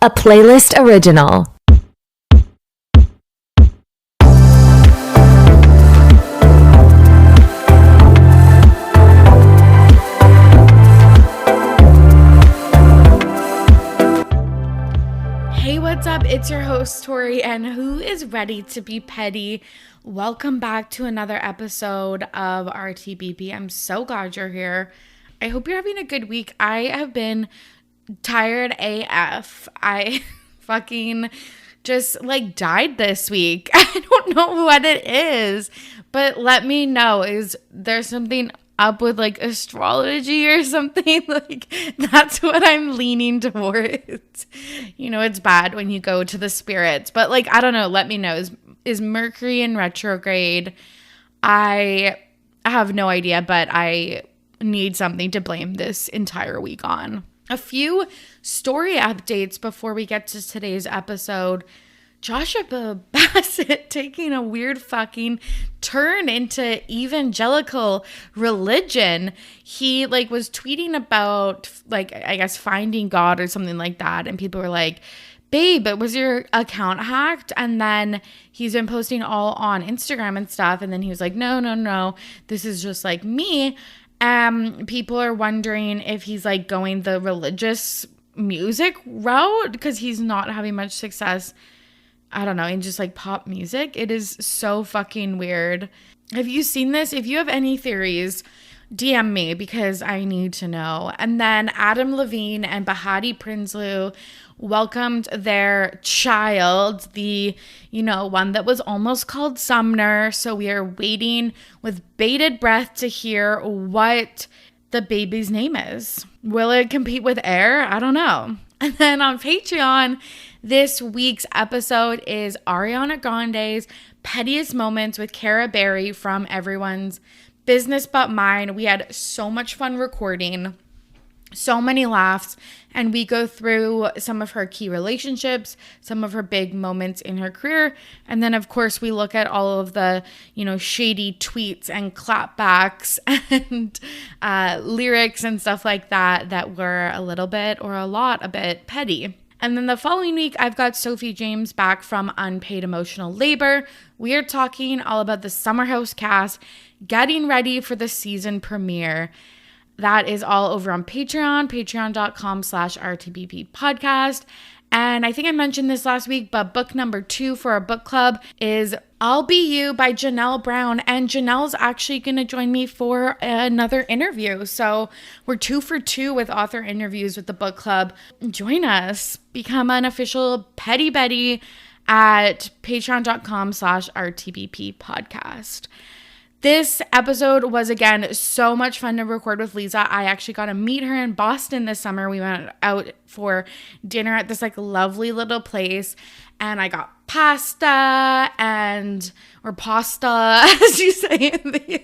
a playlist original. Hey, what's up? It's your host, Torry, and who is ready to be petty? Welcome back to another episode of RTBP. I'm so glad you're here. I hope you're having a good week. I have been tired AF. I fucking just died this week. I don't know what it is, but let me know. Is there something up with astrology or something? That's what I'm leaning towards. You know, it's bad when you go to the spirits, but I don't know. Let me know. Is Mercury in retrograde? I have no idea, but I need something to blame this entire week on. A few story updates before we get to today's episode. Joshua Bassett taking a weird fucking turn into evangelical religion. He was tweeting about I guess finding God or something like that, and people were like, babe, was your account hacked? And then he's been posting all on Instagram and stuff, and then he was like, no, this is just me. People are wondering if he's going the religious music route because he's not having much success, I don't know, in just pop music. It is so fucking weird. Have you seen this? If you have any theories, DM me because I need to know. And then Adam Levine and Behati Prinsloo welcomed their child, the one that was almost called Sumner. So we are waiting with bated breath to hear what the baby's name is. Will it compete with Air? I don't know. And then on Patreon, this week's episode is Ariana Grande's Pettiest Moments with Cara Berry from Everyone's Business But Mine. We had so much fun recording, so many laughs, and we go through some of her key relationships, some of her big moments in her career, and then of course we look at all of the shady tweets and clapbacks and lyrics and stuff like that were a little bit or a lot a bit petty. And then the following week, I've got Sophie James back from Unpaid Emotional Labor. We are talking all about the Summer House cast getting ready for the season premiere. That is all over on Patreon, patreon.com/RTBP podcast. And I think I mentioned this last week, but book number 2 for our book club is I'll Be You by Janelle Brown. And Janelle's actually going to join me for another interview. So we're 2 for 2 with author interviews with the book club. Join us. Become an official Petty Betty at patreon.com/RTBP podcast. This episode was, again, so much fun to record with Leeza. I actually got to meet her in Boston this summer. We went out for dinner at this lovely little place, and I got pasta or pasta, as you say in the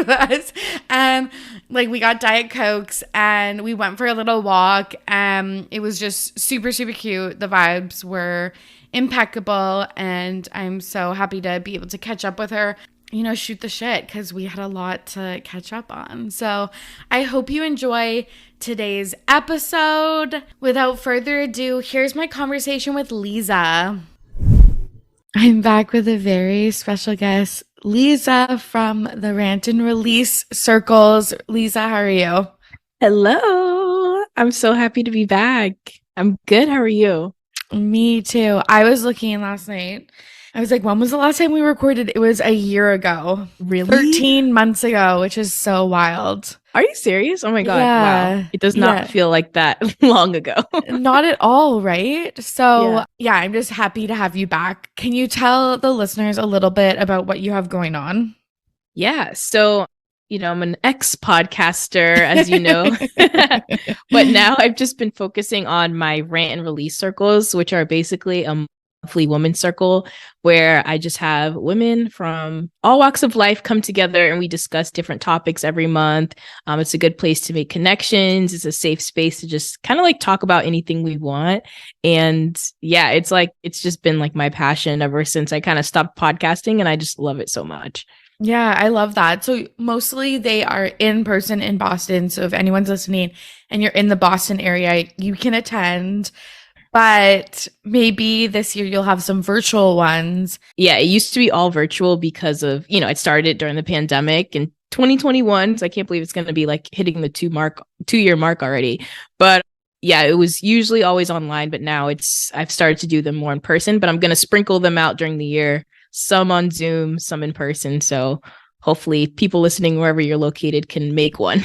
U.S. And we got Diet Cokes, and we went for a little walk. It was just super, super cute. The vibes were impeccable, and I'm so happy to be able to catch up with her. Shoot the shit, because we had a lot to catch up on. So I hope you enjoy today's episode. Without further ado, here's my conversation with Leeza. I'm back with a very special guest, Leeza from the Rant and Release circles. Leeza, how are you? Hello. I'm so happy to be back. I'm good. How are you? Me too. I was looking last night. I was like, when was the last time we recorded? It was a year ago. Really? 13 months ago, which is so wild. Are you serious? Oh my God. Yeah. Wow. It does not feel like that long ago. Not at all, right? So yeah, I'm just happy to have you back. Can you tell the listeners a little bit about what you have going on? Yeah. So, I'm an ex-podcaster, as you know, but now I've just been focusing on my Rant and Release circles, which are basically a monthly women's circle where I just have women from all walks of life come together and we discuss different topics every month. It's a good place to make connections. It's a safe space to just kind of talk about anything we want. And yeah, it's just been my passion ever since I kind of stopped podcasting, and I just love it so much. Yeah, I love that. So mostly they are in person in Boston. So if anyone's listening and you're in the Boston area, you can attend. but maybe this year you'll have some virtual ones. Yeah, it used to be all virtual because of, it started during the pandemic in 2021. So I can't believe it's going to be like hitting the 2-year mark already. But yeah, it was usually always online, but now I've started to do them more in person, but I'm going to sprinkle them out during the year, some on Zoom, some in person. So hopefully people listening wherever you're located can make one.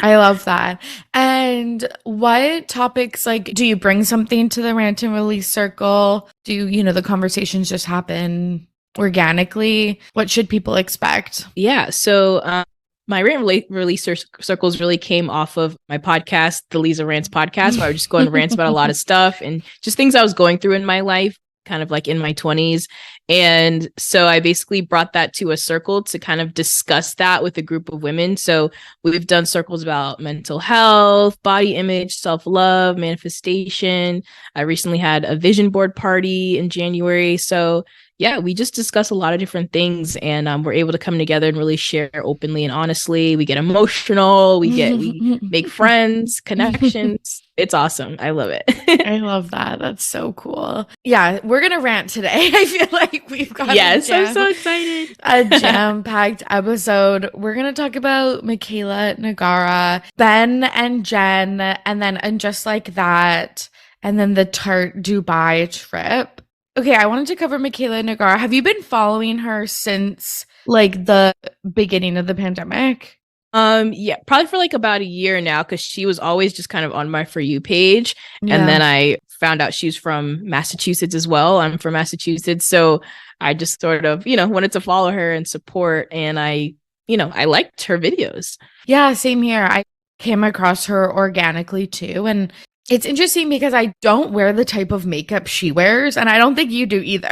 I love that. And what topics, like, do you bring something to the Rant and Release circle? Do, the conversations just happen organically? What should people expect? Yeah. So my Rant and Release circles really came off of my podcast, the Leeza Rants podcast, where I would just go and rant about a lot of stuff and just things I was going through in my life, kind of like in my 20s. And so I basically brought that to a circle to kind of discuss that with a group of women. So we've done circles about mental health, body image, self-love, manifestation. I recently had a vision board party in January. So yeah, we just discuss a lot of different things, and we're able to come together and really share openly and honestly. We get emotional, we make friends, connections. It's awesome. I love it. I love that. That's so cool. Yeah, we're gonna rant today. I feel like we've got I'm so excited. A jam-packed episode. We're gonna talk about Mikayla Nogueria, Ben and Jen, and just like that, and then the Tarte Dubai trip. Okay, I wanted to cover Mikayla Nogueria. Have you been following her since like the beginning of the pandemic? Yeah, probably for like about a year now, because she was always just kind of on my For You page. Yeah. And then I found out she's from Massachusetts as well. I'm from Massachusetts. So I just sort of, wanted to follow her and support. And I liked her videos. Yeah, same here. I came across her organically too. And it's interesting because I don't wear the type of makeup she wears, and I don't think you do either.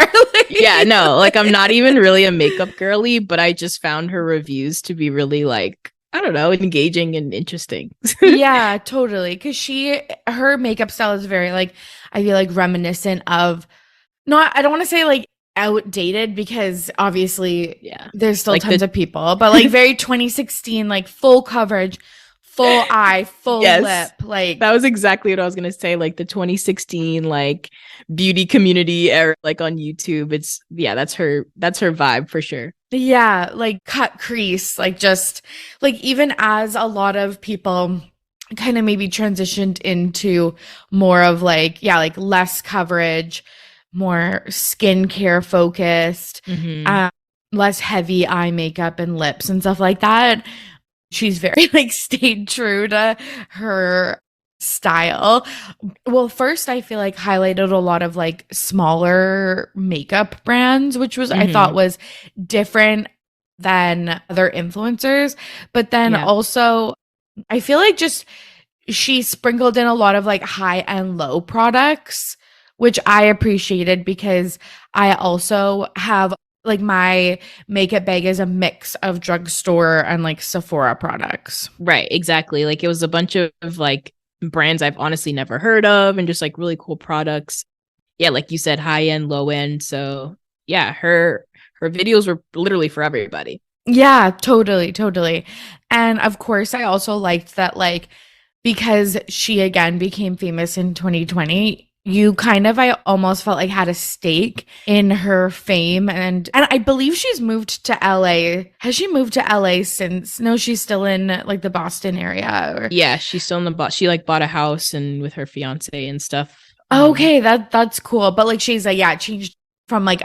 Yeah, no, like I'm not even really a makeup girly, but I just found her reviews to be really like, I don't know, engaging and interesting. Yeah, totally. Because her makeup style is very like, I feel like reminiscent of, I don't want to say like outdated, because obviously there's still like tons of people, but like very 2016, like full coverage, full eye, full lip. Like that was exactly what I was gonna say. Like the 2016 like beauty community era, like on YouTube. That's her vibe for sure. Yeah, like cut crease, like just like even as a lot of people kind of maybe transitioned into more of like less coverage, more skincare focused, less heavy eye makeup and lips and stuff like that. She's very like stayed true to her style. Well, first I feel like highlighted a lot of like smaller makeup brands, which was I thought was different than other influencers. But then also I feel like just she sprinkled in a lot of like high and low products, which I appreciated because I also have like my makeup bag is a mix of drugstore and like Sephora products. Right, exactly. Like it was a bunch of like brands I've honestly never heard of and just like really cool products. Yeah, like you said, high end, low end. So yeah, her videos were literally for everybody. Yeah, totally. And of course, I also liked that like because she again became famous in 2020. You kind of, I almost felt like had a stake in her fame. And I believe she's moved to LA. Has she moved to LA since? No, she's still in like the Boston area. Yeah, she's still in she like bought a house and with her fiance and stuff. Okay, that's cool. But like she's like, changed from like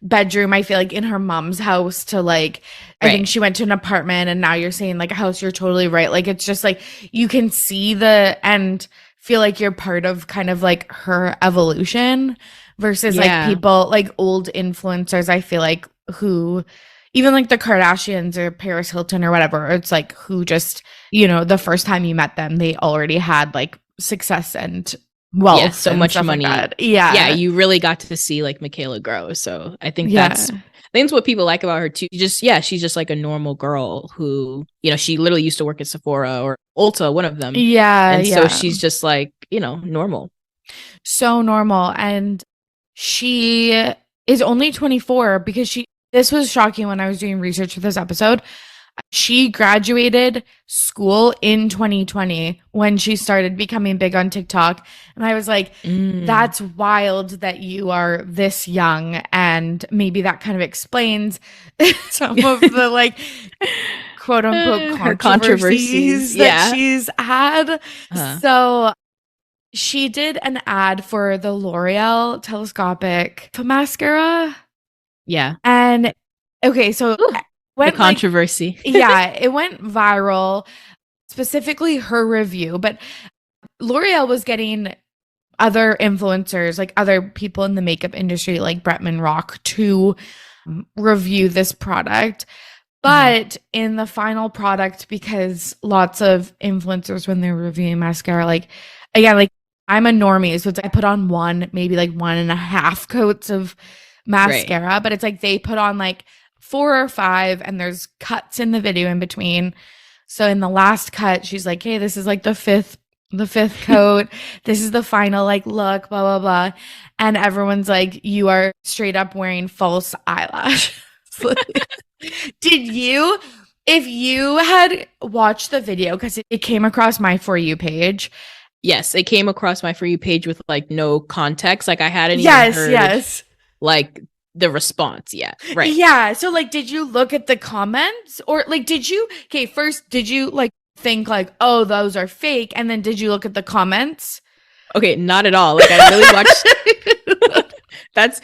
bedroom, I feel like in her mom's house to like, I think she went to an apartment, and now you're saying like a house. You're totally right. Like it's just like you can see and feel like you're part of kind of like her evolution versus like people like old influencers. I feel like who even like the Kardashians or Paris Hilton or whatever, it's like who just, the first time you met them, they already had like success and wealth, so much money. Like yeah, you really got to see like Mikayla grow. So I think that's what people like about her too. She's just like a normal girl who, she literally used to work at Sephora or Ulta, one of them. And so she's just like, normal. So normal. And she is only 24 because this was shocking when I was doing research for this episode. She graduated school in 2020 when she started becoming big on TikTok. And I was like, that's wild that you are this young. And maybe that kind of explains some of the like quote unquote her controversies that she's had. So she did an ad for the L'Oreal telescopic mascara. Yeah. And okay, so the controversy. It went viral, specifically her review, but L'Oreal was getting other influencers, like other people in the makeup industry, like Bretman Rock, to review this product. But in the final product, because lots of influencers, when they're reviewing mascara, like, again, like I'm a normie, so I put on maybe like 1.5 coats of mascara, but it's like they put on like 4 or 5, and there's cuts in the video in between. So in the last cut, she's like, hey, this is like the fifth coat. This is the final like look, blah, blah, blah. And everyone's like, you are straight up wearing false eyelash. Did you, if you had watched the video, because it came across my For You page. Yes, it came across my For You page with like no context. Like I hadn't even heard like the response yet. Right. Yeah. So like, did you look at the comments, or like, first, did you like think like, oh, those are fake? And then did you look at the comments? Okay, not at all. Like I really watched that's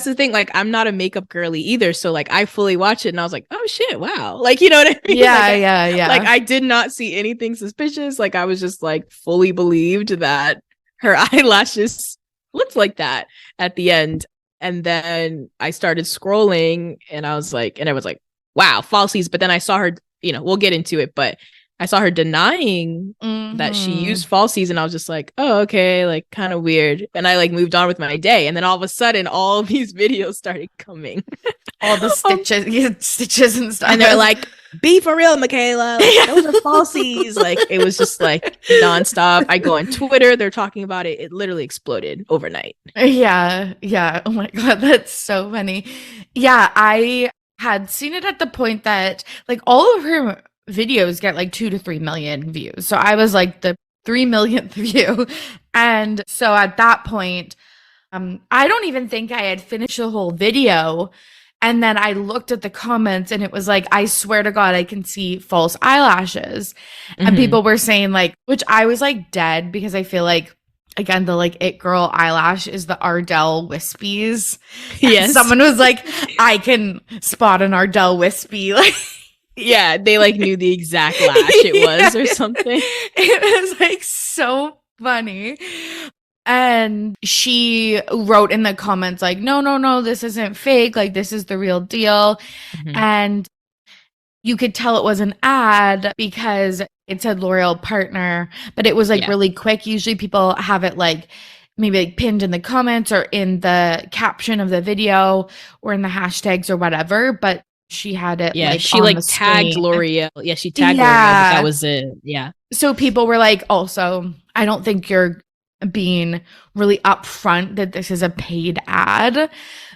the thing. Like I'm not a makeup girly either. So like I fully watched it and I was like, oh shit, wow. Like, you know what I mean? Yeah. Like I did not see anything suspicious. Like I was just like fully believed that her eyelashes looked like that at the end. And then I started scrolling and I was like, wow, falsies. But then I saw her, we'll get into it, but I saw her denying that she used falsies, and I was just like, oh, okay, like kind of weird. And I like moved on with my day. And then all of a sudden, all of these videos started coming. All the stitches and stuff. And they're like, be for real, Mikayla. Like, those are falsies. Like, it was just like nonstop. I go on Twitter, they're talking about it. It literally exploded overnight. Yeah. Oh my God, that's so funny. Yeah, I had seen it at the point that like all of her videos get like 2 to 3 million views. So I was like the 3 millionth view. And so at that point, I don't even think I had finished the whole video. And then I looked at the comments and it was like, I swear to God, I can see false eyelashes. And people were saying like, which I was like dead, because I feel like, again, the like it girl eyelash is the Ardell wispies. Yes. And someone was like, I can spot an Ardell wispy. Like, yeah, they like knew the exact lash it was or something. It was like so funny. And she wrote in the comments like, no, this isn't fake. Like, this is the real deal. And you could tell it was an ad because it said L'Oreal partner, but it was like really quick. Usually people have it like maybe like pinned in the comments or in the caption of the video or in the hashtags or whatever. But she had it like she on like the tagged screen. L'Oreal. Yeah, she tagged L'Oreal, but that was it. Yeah. So people were like, also, I don't think you're being really upfront that this is a paid ad.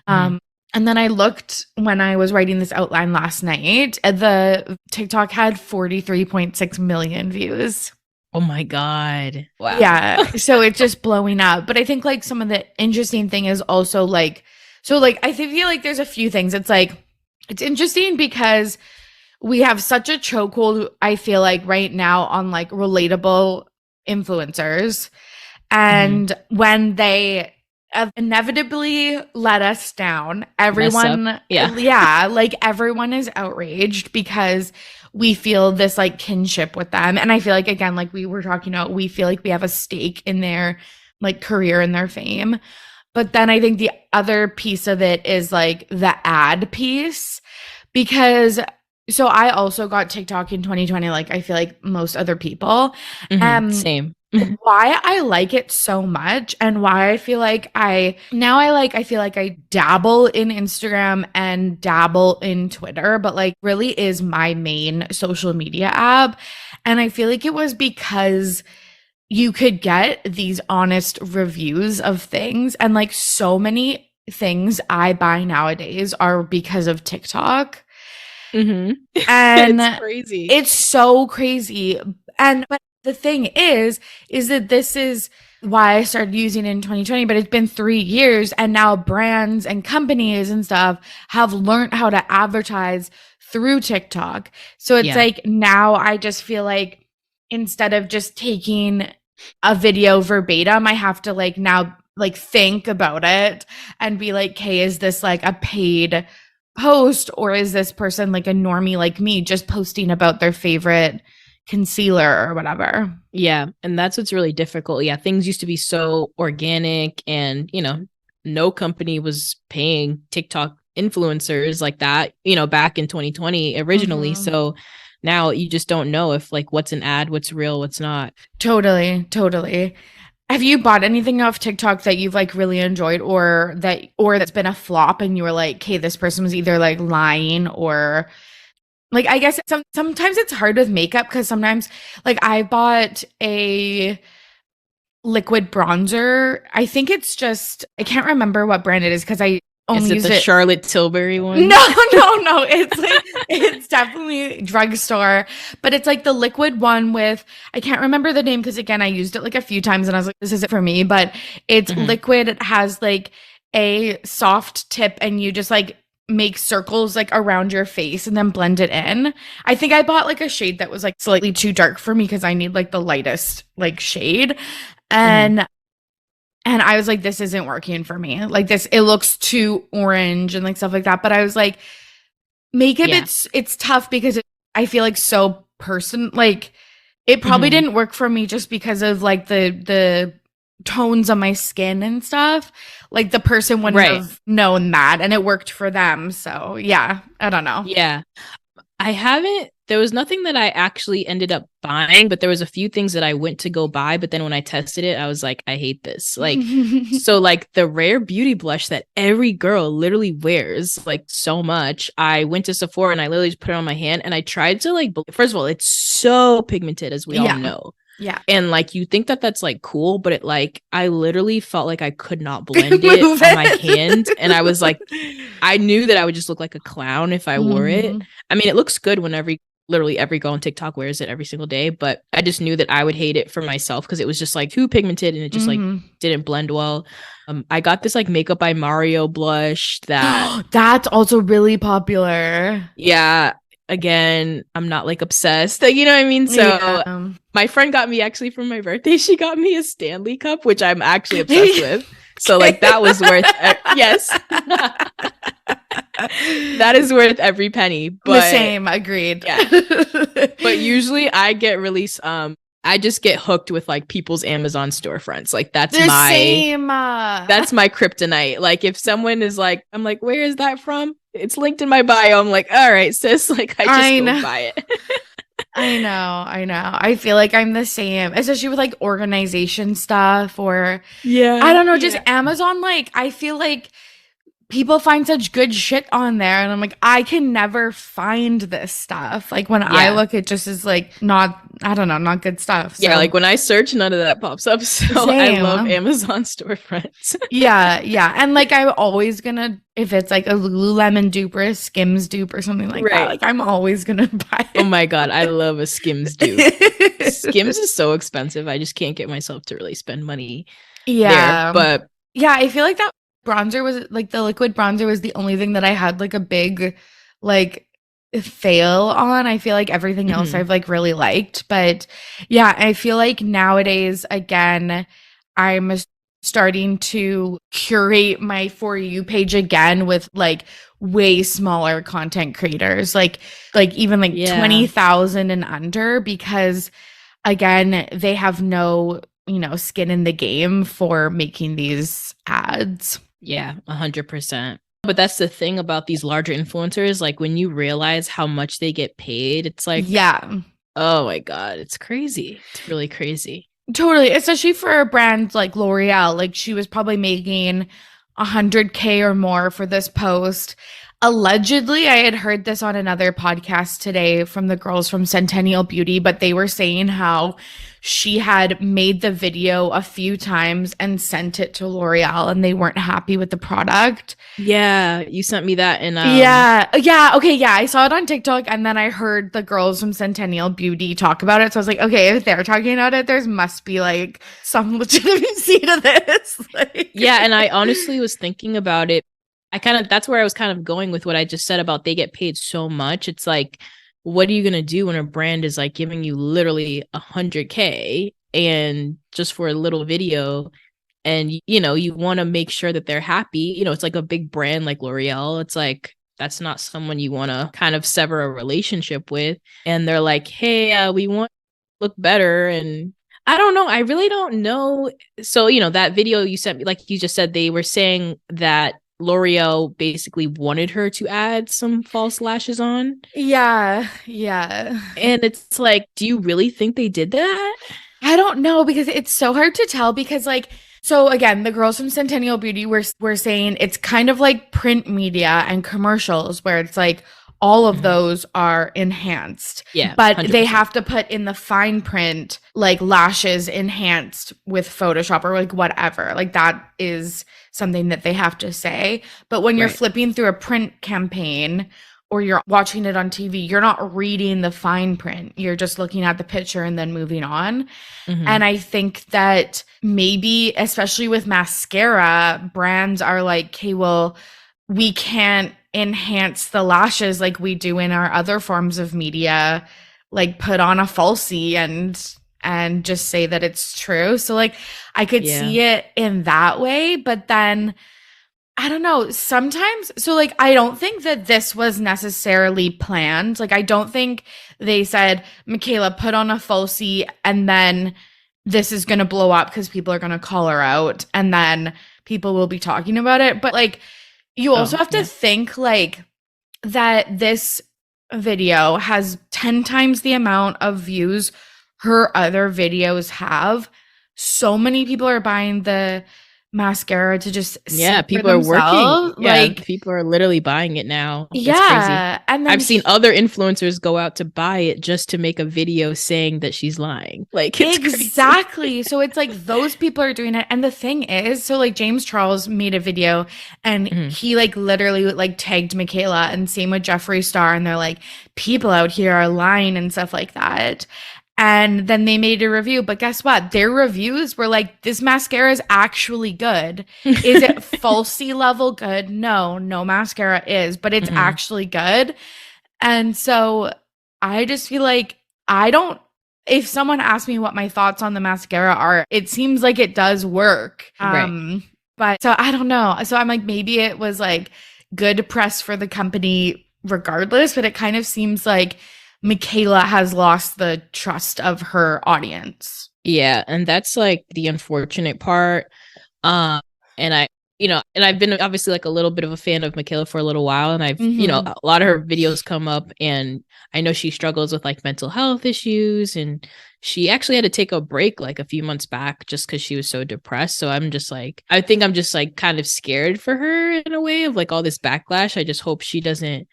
And then I looked when I was writing this outline last night, the TikTok had 43.6 million views. Oh my God. Wow. Yeah. So it's just blowing up. But I think like some of the interesting thing is also like, so like, I feel like there's a few things. It's like, it's interesting because we have such a chokehold, I feel like right now, on like relatable influencers. And when they inevitably let us down, everyone, like everyone is outraged because we feel this like kinship with them. And I feel like, again, like we were talking about, we feel like we have a stake in their like career and their fame. But then I think the other piece of it is like the ad piece, because so I also got TikTok in 2020, like I feel like most other people. Same. Why I like it so much and why I feel like I feel like I dabble in Instagram and dabble in Twitter, but like really is my main social media app. And I feel like it was because you could get these honest reviews of things, and like so many things I buy nowadays are because of TikTok. And it's crazy. It's so crazy. But the thing is that this is why I started using it in 2020, but it's been 3 years, and now brands and companies and stuff have learned how to advertise through TikTok. So it's like now I just feel like instead of just taking a video verbatim, I have to like now like think about it and be like, hey, is this like a paid post, or is this person like a normie like me just posting about their favorite concealer or whatever? Yeah, and that's what's really difficult. Yeah, things used to be so organic, and no company was paying TikTok influencers like that, back in 2020 originally. So now you just don't know if like what's an ad, what's real, what's not. Totally. Have you bought anything off TikTok that you've like really enjoyed, or that's been a flop and you were like, hey, this person was either like lying, or like, I guess sometimes it's hard with makeup because sometimes like I bought a liquid bronzer. I think it's just, I can't remember what brand it is because I only use it. Charlotte Tilbury one? No. It's like, it's definitely drugstore, but it's like the liquid one with, I can't remember the name because again, I used it like a few times and I was like, this isn't for me, but it's liquid. It has like a soft tip and you just like make circles like around your face and then blend it in. I think I bought like a shade that was like slightly too dark for me because I need like the lightest like shade. And I was like, this isn't working for me. Like this, it looks too orange and like stuff like that. But I was like, makeup, it's tough because I feel like so like it probably didn't work for me just because of like the tones on my skin and stuff. Like the person wouldn't have known that, and it worked for them. So yeah, I don't know. Yeah. There was nothing that I actually ended up buying, but there was a few things that I went to go buy. But then when I tested it, I was like, I hate this. Like, so like the Rare Beauty blush that every girl literally wears like so much. I went to Sephora and I literally just put it on my hand and I tried to like, first of all, it's so pigmented, as we all know. Yeah. And like you think that that's like cool, but it like I literally felt like I could not blend it on my hand. And I was like, I knew that I would just look like a clown if I wore it. I mean, it looks good when literally every girl on TikTok wears it every single day, but I just knew that I would hate it for myself because it was just like too pigmented and it just like didn't blend well. I got this like Makeup by Mario blush that's also really popular. Yeah. Again, I'm not like obsessed, you know what I mean? So my friend got me actually for my birthday, she got me a Stanley cup, which I'm actually obsessed with. So like that was worth yes. That is worth every penny. But the same, agreed. Yeah. But usually I get released I just get hooked with like people's Amazon storefronts. Like that's that's my kryptonite. Like if someone is like, I'm like, where is that from? It's linked in my bio. I'm like, all right, sis. Like I just go buy it. I know. I feel like I'm the same, especially with like organization stuff or I don't know, just Amazon. Like I feel like people find such good shit on there and I'm like, I can never find this stuff. Like when I look, it just is like not good stuff. So. Yeah, like when I search, none of that pops up. So same. I love Amazon storefronts. Yeah. And like I'm always gonna, if it's like a Lululemon dupe or a Skims dupe or something like that, like I'm always gonna buy it. Oh my God, I love a Skims dupe. Skims is so expensive. I just can't get myself to really spend money there. But yeah, I feel like that bronzer was like the liquid bronzer was the only thing that I had like a big like fail on. I feel like everything else I've like really liked, but yeah, I feel like nowadays again I'm starting to curate my For You page again with like way smaller content creators, like even like 20,000 and under, because again they have no skin in the game for making these ads. Yeah, 100%. But that's the thing about these larger influencers. Like when you realize how much they get paid, it's like, oh my God, it's crazy. It's really crazy. Totally. Especially for a brand like L'Oreal. Like she was probably making 100K or more for this post. Allegedly, I had heard this on another podcast today from the girls from Centennial Beauty, but they were saying how she had made the video a few times and sent it to L'Oreal and they weren't happy with the product. Yeah, you sent me that and Yeah, I saw it on TikTok and then I heard the girls from Centennial Beauty talk about it. So I was like, okay, if they're talking about it, there must be like some legitimacy to this. Like, yeah, and I honestly was thinking about it. That's where I was kind of going with what I just said about they get paid so much. It's like, what are you going to do when a brand is like giving you literally 100K and just for a little video, and you want to make sure that they're happy. It's like a big brand like L'Oreal. It's like, that's not someone you want to kind of sever a relationship with. And they're like, hey, we want to look better. And I don't know. I really don't know. So, that video you sent me, like you just said, they were saying that L'Oreal basically wanted her to add some false lashes on. Yeah. And it's like, do you really think they did that? I don't know, because it's so hard to tell, because like, so again, the girls from Centennial Beauty were saying it's kind of like print media and commercials where it's like all of those are enhanced. Yeah. But 100%. they have to put in the fine print, like lashes enhanced with Photoshop or like whatever. Like that is something that they have to say. But when you're flipping through a print campaign or you're watching it on TV, you're not reading the fine print. You're just looking at the picture and then moving on. And I think that maybe, especially with mascara, brands are like, okay, well, we can't enhance the lashes like we do in our other forms of media, like put on a falsie and just say that it's true. So like I could see it in that way, but then I don't know, sometimes, so like I don't think that this was necessarily planned. Like I don't think they said, Mikayla, put on a falsie and then this is going to blow up because people are going to call her out and then people will be talking about it. But like you also have to think like that this video has 10 times the amount of views her other videos have. So many people are buying the mascara to just people are working. Like people are literally buying it now. It's crazy. And then I've seen other influencers go out to buy it just to make a video saying that she's lying. Like it's exactly. So it's like those people are doing it. And the thing is, so like James Charles made a video and he like literally like tagged Mikayla, and same with Jeffree Star, and they're like, people out here are lying and stuff like that. And then they made a review, but guess what? Their reviews were like, this mascara is actually good. Is it falsy level good? No mascara is, but it's actually good. And so I just feel like if someone asked me what my thoughts on the mascara are, it seems like it does work. But so I don't know. So I'm like, maybe it was like good press for the company regardless, but it kind of seems like Mikayla has lost the trust of her audience. Yeah, and that's like the unfortunate part. And I've been obviously like a little bit of a fan of Mikayla for a little while, and I've a lot of her videos come up, and I know she struggles with like mental health issues, and she actually had to take a break like a few months back just because she was so depressed. So I'm just like, I think I'm just like kind of scared for her in a way of like all this backlash. I just hope she doesn't,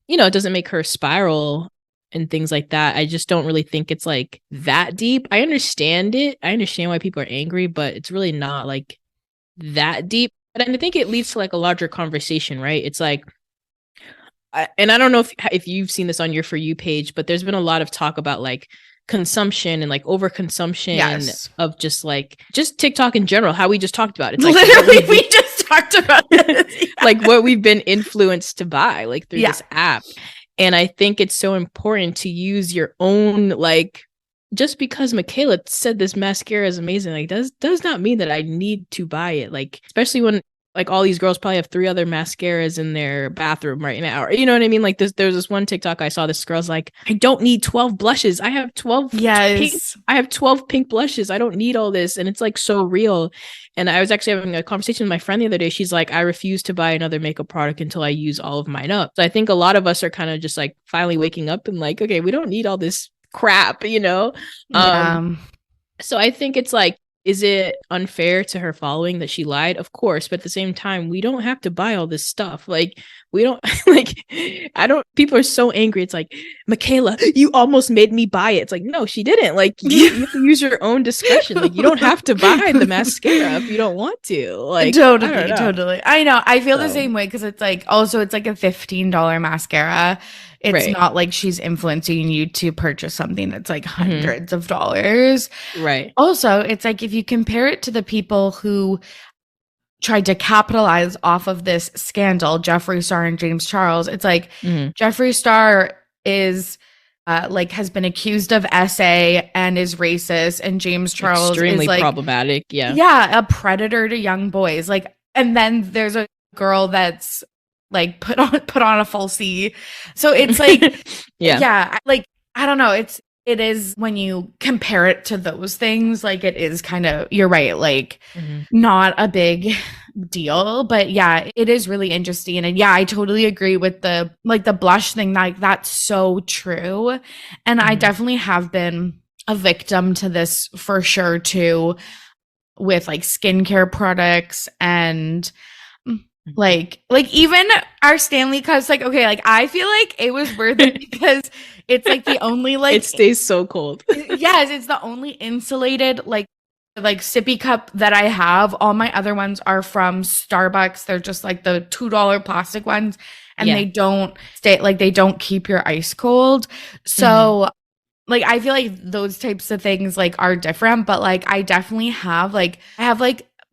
it doesn't make her spiral and things like that. I just don't really think it's like that deep. I understand it. I understand why people are angry, but it's really not like that deep. But I think it leads to like a larger conversation, right? It's like, and I don't know if you've seen this on your For You page, but there's been a lot of talk about like consumption and like overconsumption of just TikTok in general, how we just talked about. It's like literally we just talked about it. Like what we've been influenced to buy like through this app. And I think it's so important to use your own, like, just because Mikayla said this mascara is amazing, like, does not mean that I need to buy it. Like, especially when, like, all these girls probably have 3 other mascaras in their bathroom right now. Or, you know what I mean? Like, there's this one TikTok I saw, this girl's like, I don't need 12 blushes. I have 12 I have 12 pink blushes. I don't need all this. And it's, like, so real. And I was actually having a conversation with my friend the other day. She's like, I refuse to buy another makeup product until I use all of mine up. So I think a lot of us are kind of just like finally waking up and like, okay, we don't need all this crap, So I think it's like, is it unfair to her following that she lied? Of course. But at the same time, we don't have to buy all this stuff. Like we don't like, I don't, people are so angry. It's like, Mikayla, you almost made me buy it. It's like, no, she didn't. Like, you have to use your own discretion. Like, you don't have to buy the mascara if you don't want to. Like, totally. I know. I feel the same way because it's like, also, it's like a $15 mascara. It's not like she's influencing you to purchase something that's like hundreds of dollars. Right. Also, it's like if you compare it to the people who tried to capitalize off of this scandal, Jeffree Star and James Charles, it's like Jeffree Star is like has been accused of SA and is racist, and James Charles extremely is like problematic. Yeah, a predator to young boys. Like, and then there's a girl that's like put on a falsie. So it's like like I don't know, it is when you compare it to those things, like it is kind of, you're right, like not a big deal, but yeah, it is really interesting. And yeah, I totally agree with the blush thing. Like, that's so true. And I definitely have been a victim to this for sure too, with like skincare products and like even our Stanley cups, like, okay, like I feel like it was worth it because it's like the only like it stays so cold. Yes, it's the only insulated like sippy cup that I have. All my other ones are from Starbucks. They're just like the $2 plastic ones, and they don't stay, like they don't keep your ice cold. So like I feel like those types of things like are different, but like I definitely have like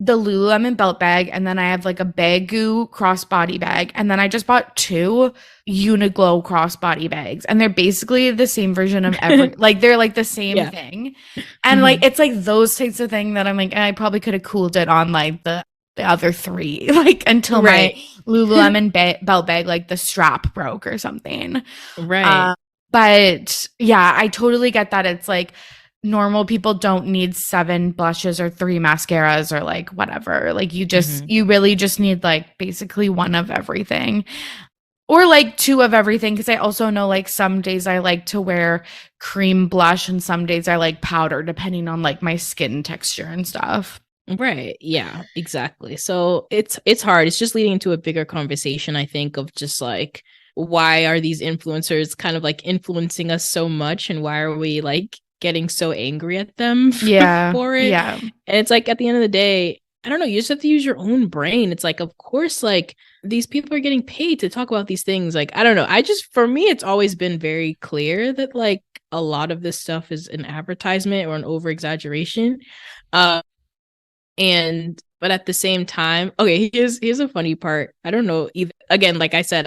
the Lululemon belt bag, and then I have like a Baggu crossbody bag, and then I just bought 2 Uniqlo crossbody bags, and they're basically the same version of every like they're like the same thing, and like it's like those types of thing that I'm like, I probably could have cooled it on like the other 3 like until my Lululemon belt bag, like the strap broke or something, but yeah, I totally get that. It's like normal people don't need 7 blushes or 3 mascaras or like whatever. Like you just you really just need like basically 1 of everything, or like 2 of everything, because I also know like some days I like to wear cream blush and some days I like powder, depending on like my skin texture and stuff. Right. Yeah, exactly. So it's hard. It's just leading into a bigger conversation, I think, of just like, why are these influencers kind of like influencing us so much, and why are we like getting so angry at them for it? And it's like, at the end of the day, I don't know, you just have to use your own brain. It's like, of course, like these people are getting paid to talk about these things. Like, I don't know, for me, it's always been very clear that like a lot of this stuff is an advertisement or an over exaggeration. But at the same time, okay, here's a funny part. I don't know, either, again, like I said,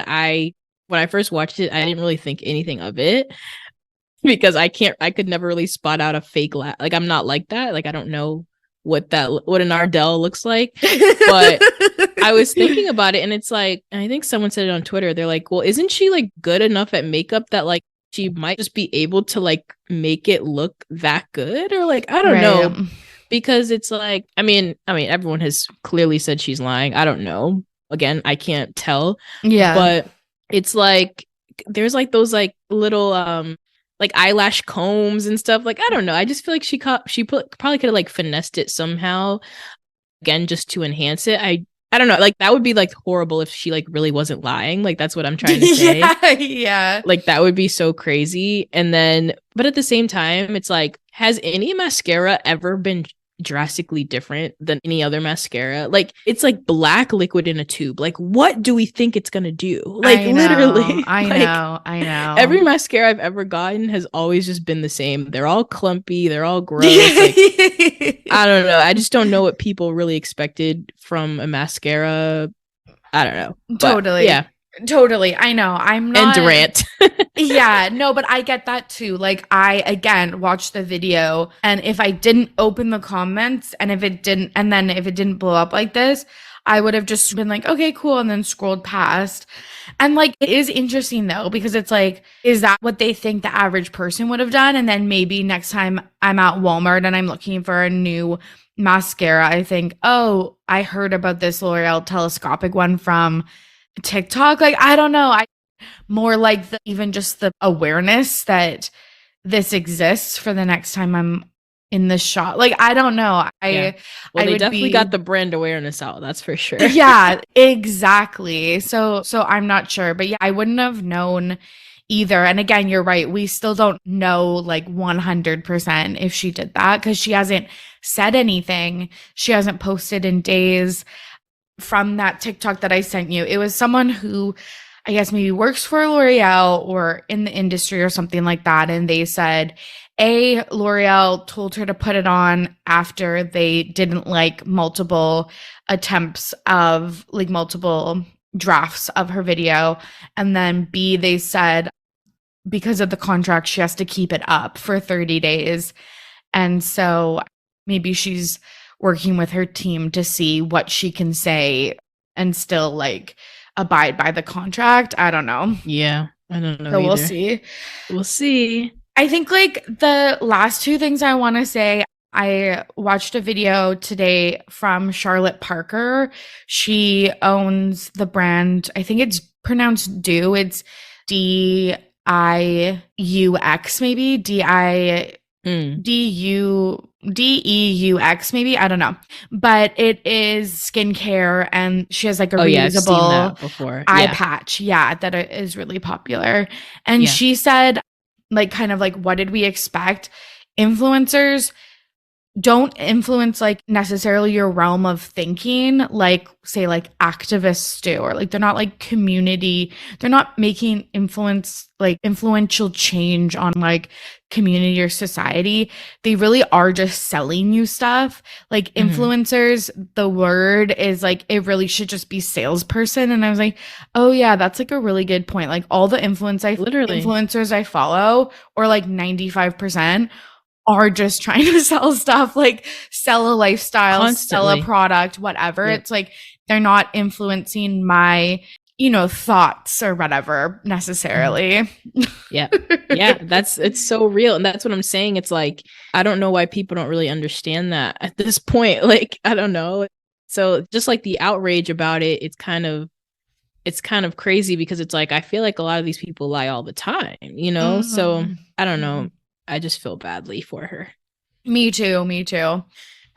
when I first watched it, I didn't really think anything of it, because I could never really spot out a fake laugh. Like, I'm not like that. Like, I don't know what an Ardell looks like. But I was thinking about it, and it's like, and I think someone said it on Twitter. They're like, well, isn't she like good enough at makeup that like she might just be able to like make it look that good? Or like, I don't know. Because it's like, I mean, everyone has clearly said she's lying. I don't know. Again, I can't tell. Yeah. But it's like, there's like those like little like eyelash combs and stuff. Like, I don't know. I just feel like she probably could have like finessed it somehow, again, just to enhance it. I don't know. Like, that would be like horrible if she like really wasn't lying. Like, that's what I'm trying to say. Yeah. Like, that would be so crazy. And then, but at the same time, it's like, has any mascara ever been drastically different than any other mascara? Like, it's like black liquid in a tube. Like, what do we think it's gonna do? Like, literally, I know. Every mascara I've ever gotten has always just been the same. They're all clumpy, they're all gross. Like, I don't know. I just don't know what people really expected from a mascara. I don't know. Totally. Yeah. Totally. I know. I'm not. And Rant. Yeah, no, but I get that too. Like, I again watched the video, and if I didn't open the comments, and if it didn't blow up like this, I would have just been like, okay, cool, and then scrolled past. And like, it is interesting though, because it's like, is that what they think the average person would have done? And then maybe next time I'm at Walmart and I'm looking for a new mascara, I think, oh, I heard about this L'Oreal telescopic one from TikTok. Like, I don't know. More like even just the awareness that this exists for the next time I'm in the shot. Like, I don't know. Well, they definitely got the brand awareness out. That's for sure. Yeah, exactly. So I'm not sure, but yeah, I wouldn't have known either. And again, you're right. We still don't know like 100% if she did that because she hasn't said anything. She hasn't posted in days. From that TikTok that I sent you, it was someone who I guess maybe works for L'Oreal or in the industry or something like that. And they said, L'Oreal told her to put it on after they didn't like multiple attempts of like multiple drafts of her video. And then B, they said, because of the contract, she has to keep it up for 30 days. And so maybe she's working with her team to see what she can say and still like abide by the contract. I don't know. Yeah, I don't know. So either. We'll see. We'll see. I think like the last two things I want to say, I watched a video today from Charlotte Parker. She owns the brand. I think it's pronounced DIU. It's DIUX maybe. DEUX maybe, I don't know, but it is skincare and she has like a reusable eye patch that is really popular. And she said like kind of like, what did we expect? Influencers don't influence like necessarily your realm of thinking, like say like activists do, or like they're not like community, they're not making influential change on like community or society. They really are just selling you stuff. Like influencers, the word is like, it really should just be salesperson. And I was like, oh yeah, that's like a really good point. Like all the influencers I follow, or like 95%, are just trying to sell stuff, like sell a lifestyle, sell a product, whatever. It's like they're not influencing my, thoughts or whatever necessarily. Yeah. It's so real. And that's what I'm saying. It's like, I don't know why people don't really understand that at this point. Like, I don't know. So just like the outrage about it, it's kind of crazy because it's like, I feel like a lot of these people lie all the time, So I don't know. I just feel badly for her. Me too.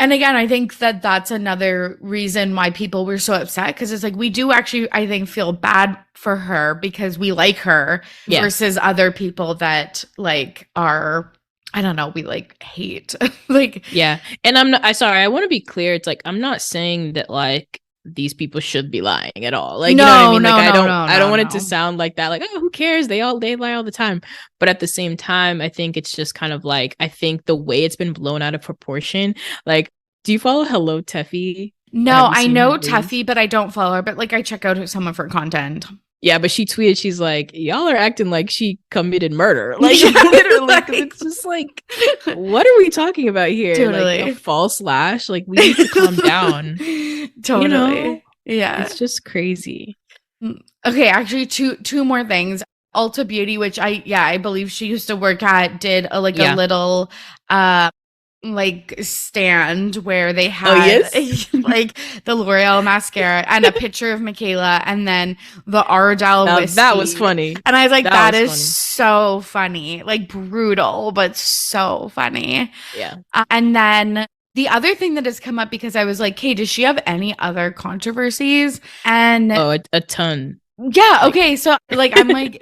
And again, I think that that's another reason why people were so upset, because it's like we do actually, I think, feel bad for her because we like her versus other people that like are, I don't know, we like hate. Like, yeah. And I want to be clear. It's like, I'm not saying that like these people should be lying at all. Like, you know what I mean? Like, I don't want it to sound like that. Like, oh, who cares? They lie all the time. But at the same time, I think it's just kind of like, I think the way it's been blown out of proportion. Like, do you follow Hello Teffy? No, I know Teffy, but I don't follow her. But like, I check out some of her content. Yeah, but she tweeted, she's like, y'all are acting like she committed murder. Like, literally, like, it's just like, what are we talking about here? Totally. Like, a false lash? Like, we need to calm down. Totally. Yeah. It's just crazy. Okay, actually, two more things. Ulta Beauty, which I believe she used to work at, did a little like stand where they had like the L'Oreal mascara and a picture of Mikayla and then the Ardell whiskey. That was funny. And I was like, that is so funny. Like brutal, but so funny. Yeah. And then the other thing that has come up, because I was like, hey, does she have any other controversies? And a ton. Yeah. Okay. So like, I'm like,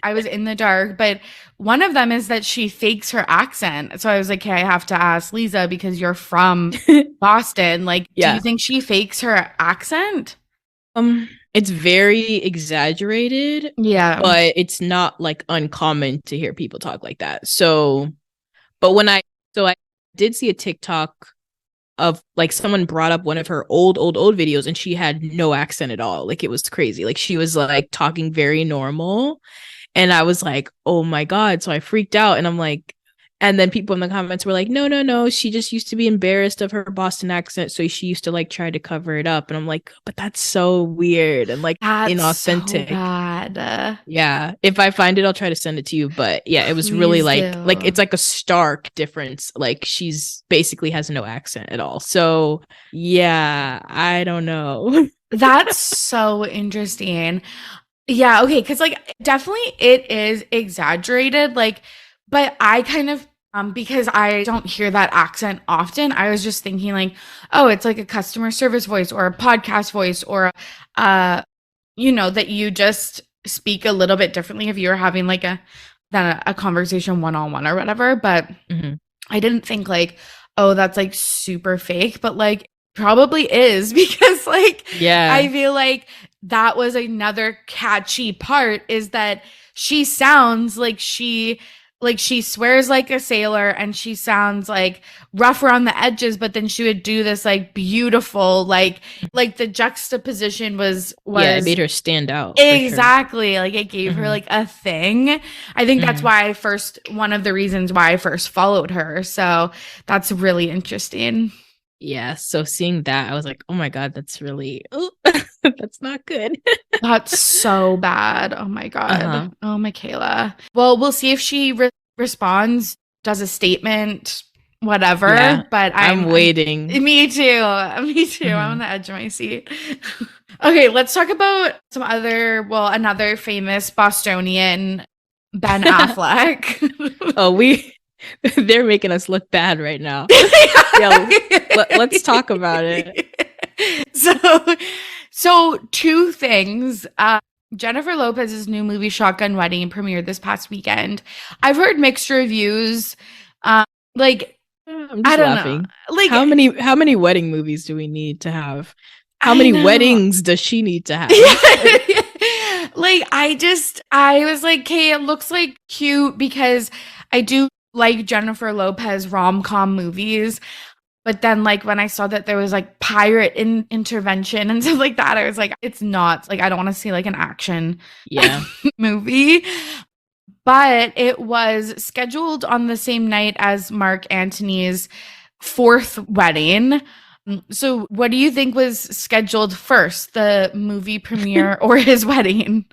I was in the dark, but one of them is that she fakes her accent. So I was like, hey, I have to ask Leeza, because you're from Boston. Like, do you think she fakes her accent? It's very exaggerated. Yeah. But it's not like uncommon to hear people talk like that. So, but I did see a TikTok of like someone brought up one of her old videos and she had no accent at all. Like, it was crazy. Like, she was like talking very normal. And I was like, oh my God. So I freaked out and I'm like, and then people in the comments were like, no. She just used to be embarrassed of her Boston accent. So she used to like try to cover it up. And I'm like, but that's so weird and like inauthentic. So bad. Yeah. If I find it, I'll try to send it to you. But yeah, it was really like it's like a stark difference. Like, she's basically has no accent at all. So yeah, I don't know. That's so interesting. Yeah, okay, because like definitely it is exaggerated, like, but I kind of because I don't hear that accent often. I was just thinking like, oh, it's like a customer service voice or a podcast voice or, that you just speak a little bit differently if you're having like a conversation one-on-one or whatever. But I didn't think like, oh, that's like super fake, but like probably is because like, I feel like that was another catchy part is that she sounds like she swears like a sailor and she sounds like rough around the edges, but then she would do this like beautiful, like the juxtaposition was it made her stand out. Exactly. Sure. Like it gave her like a thing. I think that's why one of the reasons why I first followed her. So that's really interesting. Yeah, so seeing that, I was like, oh my God, that's really, that's not good. That's so bad. Oh my God. Oh, Mikayla. Well, we'll see if she responds, does a statement, whatever. Yeah, but I'm waiting. Me too. I'm on the edge of my seat. Okay, let's talk about another famous Bostonian, Ben Affleck. They're making us look bad right now. Let's talk about it. So two things. Jennifer Lopez's new movie Shotgun Wedding premiered this past weekend. I've heard mixed reviews. I'm just laughing. Know. Like how many wedding movies do we need to have? How many weddings does she need to have? Like I was like, okay, it looks like cute because I do like Jennifer Lopez rom-com movies. But then like when I saw that there was like pirate intervention and stuff like that, I was like, it's not like I don't want to see like an action movie. But it was scheduled on the same night as Mark Antony's fourth wedding. So what do you think was scheduled first, the movie premiere or his wedding?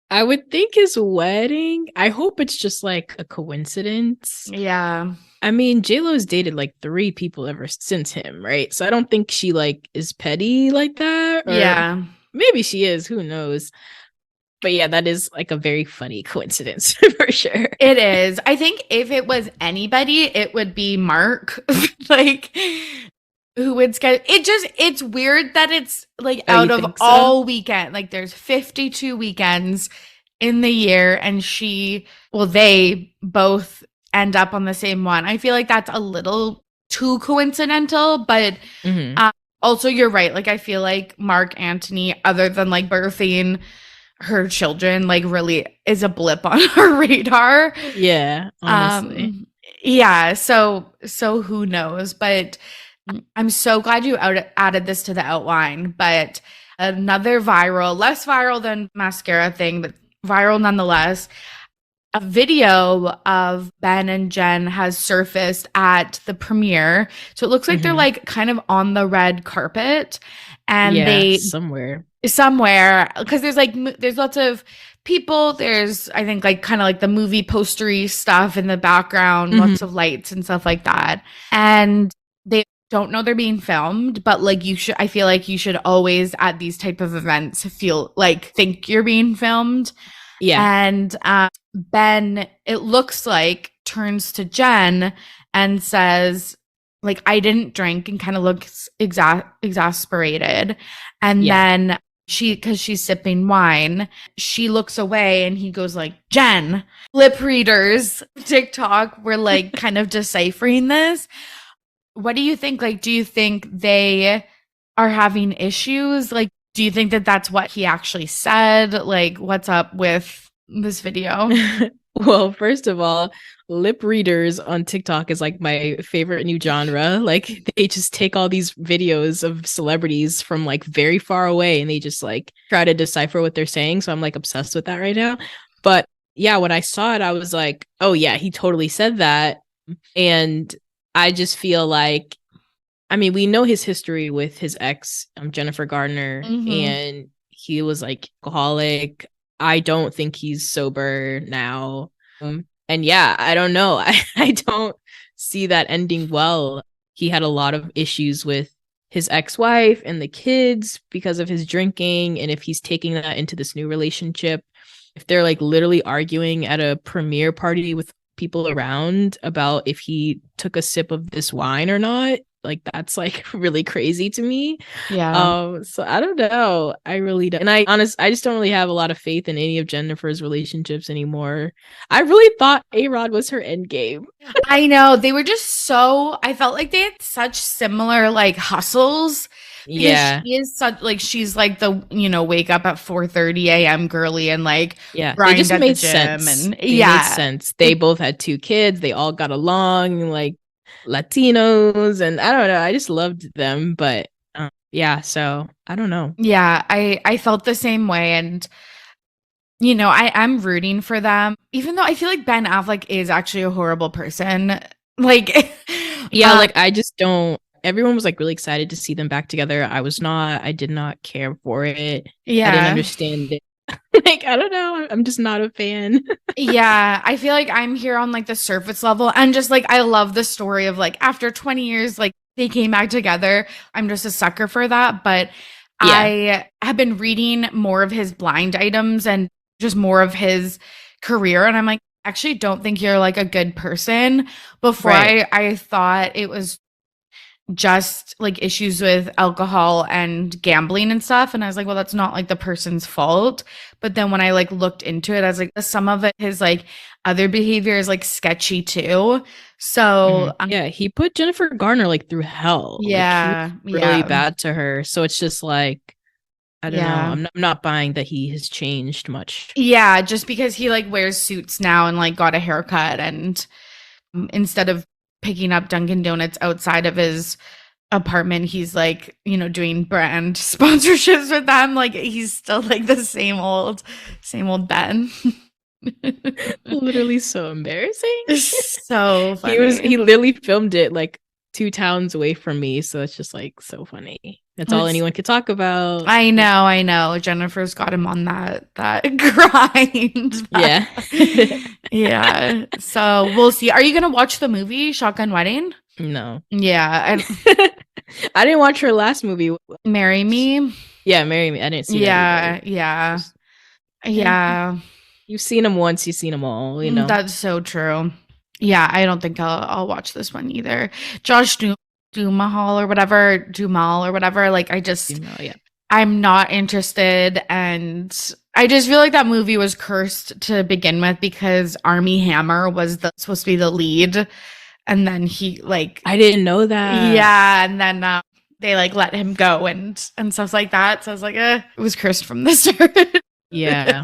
I would think his wedding. I hope it's just like a coincidence. Yeah. I mean, JLo's dated like 3 people ever since him, right? So I don't think she like is petty like that. Yeah. Maybe she is. Who knows? But yeah, that is like a very funny coincidence for sure. It is. I think if it was anybody, it would be Mark. Like who would schedule it's weird that it's like out of all weekend, like there's 52 weekends in the year and they both end up on the same one. I feel like that's a little too coincidental, but also you're right. Like I feel like Mark Antony, other than like birthing her children, like really is a blip on her radar. Yeah, honestly. Yeah, so who knows, but I'm so glad you added this to the outline. But another less viral than Mascara thing, but viral nonetheless. A video of Ben and Jen has surfaced at the premiere. So it looks like they're like kind of on the red carpet, and they somewhere because there's lots of people. There's I think like kind of like the movie postery stuff in the background, lots of lights and stuff like that, and they don't know they're being filmed, but like I feel like you should always at these type of events think you're being filmed. Yeah. And Ben, it looks like, turns to Jen and says, like, I didn't drink, and kind of looks exasperated. And then because she's sipping wine, she looks away and he goes like, Jen. Lip readers, TikTok were like kind of deciphering this. What do you think? Like, do you think they are having issues? Like, do you think that that's what he actually said? Like, what's up with this video? Well, first of all, lip readers on TikTok is like my favorite new genre. Like they just take all these videos of celebrities from like very far away and they just like try to decipher what they're saying. So I'm like obsessed with that right now. But yeah, when I saw it, I was like, oh yeah, he totally said that. And I just feel like, I mean, we know his history with his ex, Jennifer Gardner, and he was like alcoholic. I don't think he's sober now. And yeah, I don't know. I don't see that ending well. He had a lot of issues with his ex-wife and the kids because of his drinking. And if he's taking that into this new relationship, if they're like literally arguing at a premiere party with people around about if he took a sip of this wine or not. Like, that's like really crazy to me. So I don't know. I really don't. And I just don't really have a lot of faith in any of Jennifer's relationships anymore. I really thought A-Rod was her end game. I know. They were just so, I felt like they had such similar like hustles. Yeah. She is such like, she's like the, you know, wake up at 4:30 a.m. girly and like they just at made the gym sense. and Made sense. They both had 2 kids. They all got along, like Latinos, and I don't know. I just loved them, but so I don't know. Yeah, I felt the same way, and you know, I'm rooting for them, even though I feel like Ben Affleck is actually a horrible person. Like, like I just don't. Everyone was like really excited to see them back together. I did not care for it. Yeah, I didn't understand it. Like, I don't know. I'm just not a fan. Yeah, I feel like I'm here on like the surface level, and just like I love the story of like after 20 years, like they came back together. I'm just a sucker for that. But I have been reading more of his blind items and just more of his career, and I'm like, actually don't think you're like a good person. Before I thought it was just like issues with alcohol and gambling and stuff, and I was like, well, that's not like the person's fault. But then when I like looked into it, I was like, some of it, his like other behavior is like sketchy too. So he put Jennifer Garner like through hell. Like, he was really bad to her. So it's just like, I don't know. I'm not buying that he has changed much. Yeah, just because he like wears suits now and like got a haircut, and instead of picking up Dunkin' Donuts outside of his apartment, he's like, you know, doing brand sponsorships with them. Like, he's still like the same old Ben. Literally so embarrassing. So funny. He literally filmed it like 2 towns away from me, so it's just like so funny. That's all anyone could talk about. I know. Jennifer's got him on that grind. Yeah. Yeah. So we'll see. Are you gonna watch the movie Shotgun Wedding? No. Yeah. I didn't watch her last movie. Marry Me? Yeah, Marry Me. I didn't see that. Yeah. You've seen them once, you've seen them all, you know. That's so true. Yeah, I don't think I'll watch this one either. Josh Duhamel or whatever. Like, I'm not interested, and I just feel like that movie was cursed to begin with because Armie Hammer was supposed to be the lead, and then he like I didn't know that. Yeah, and then they like let him go and stuff like that. So I was like, it was cursed from the start. Yeah.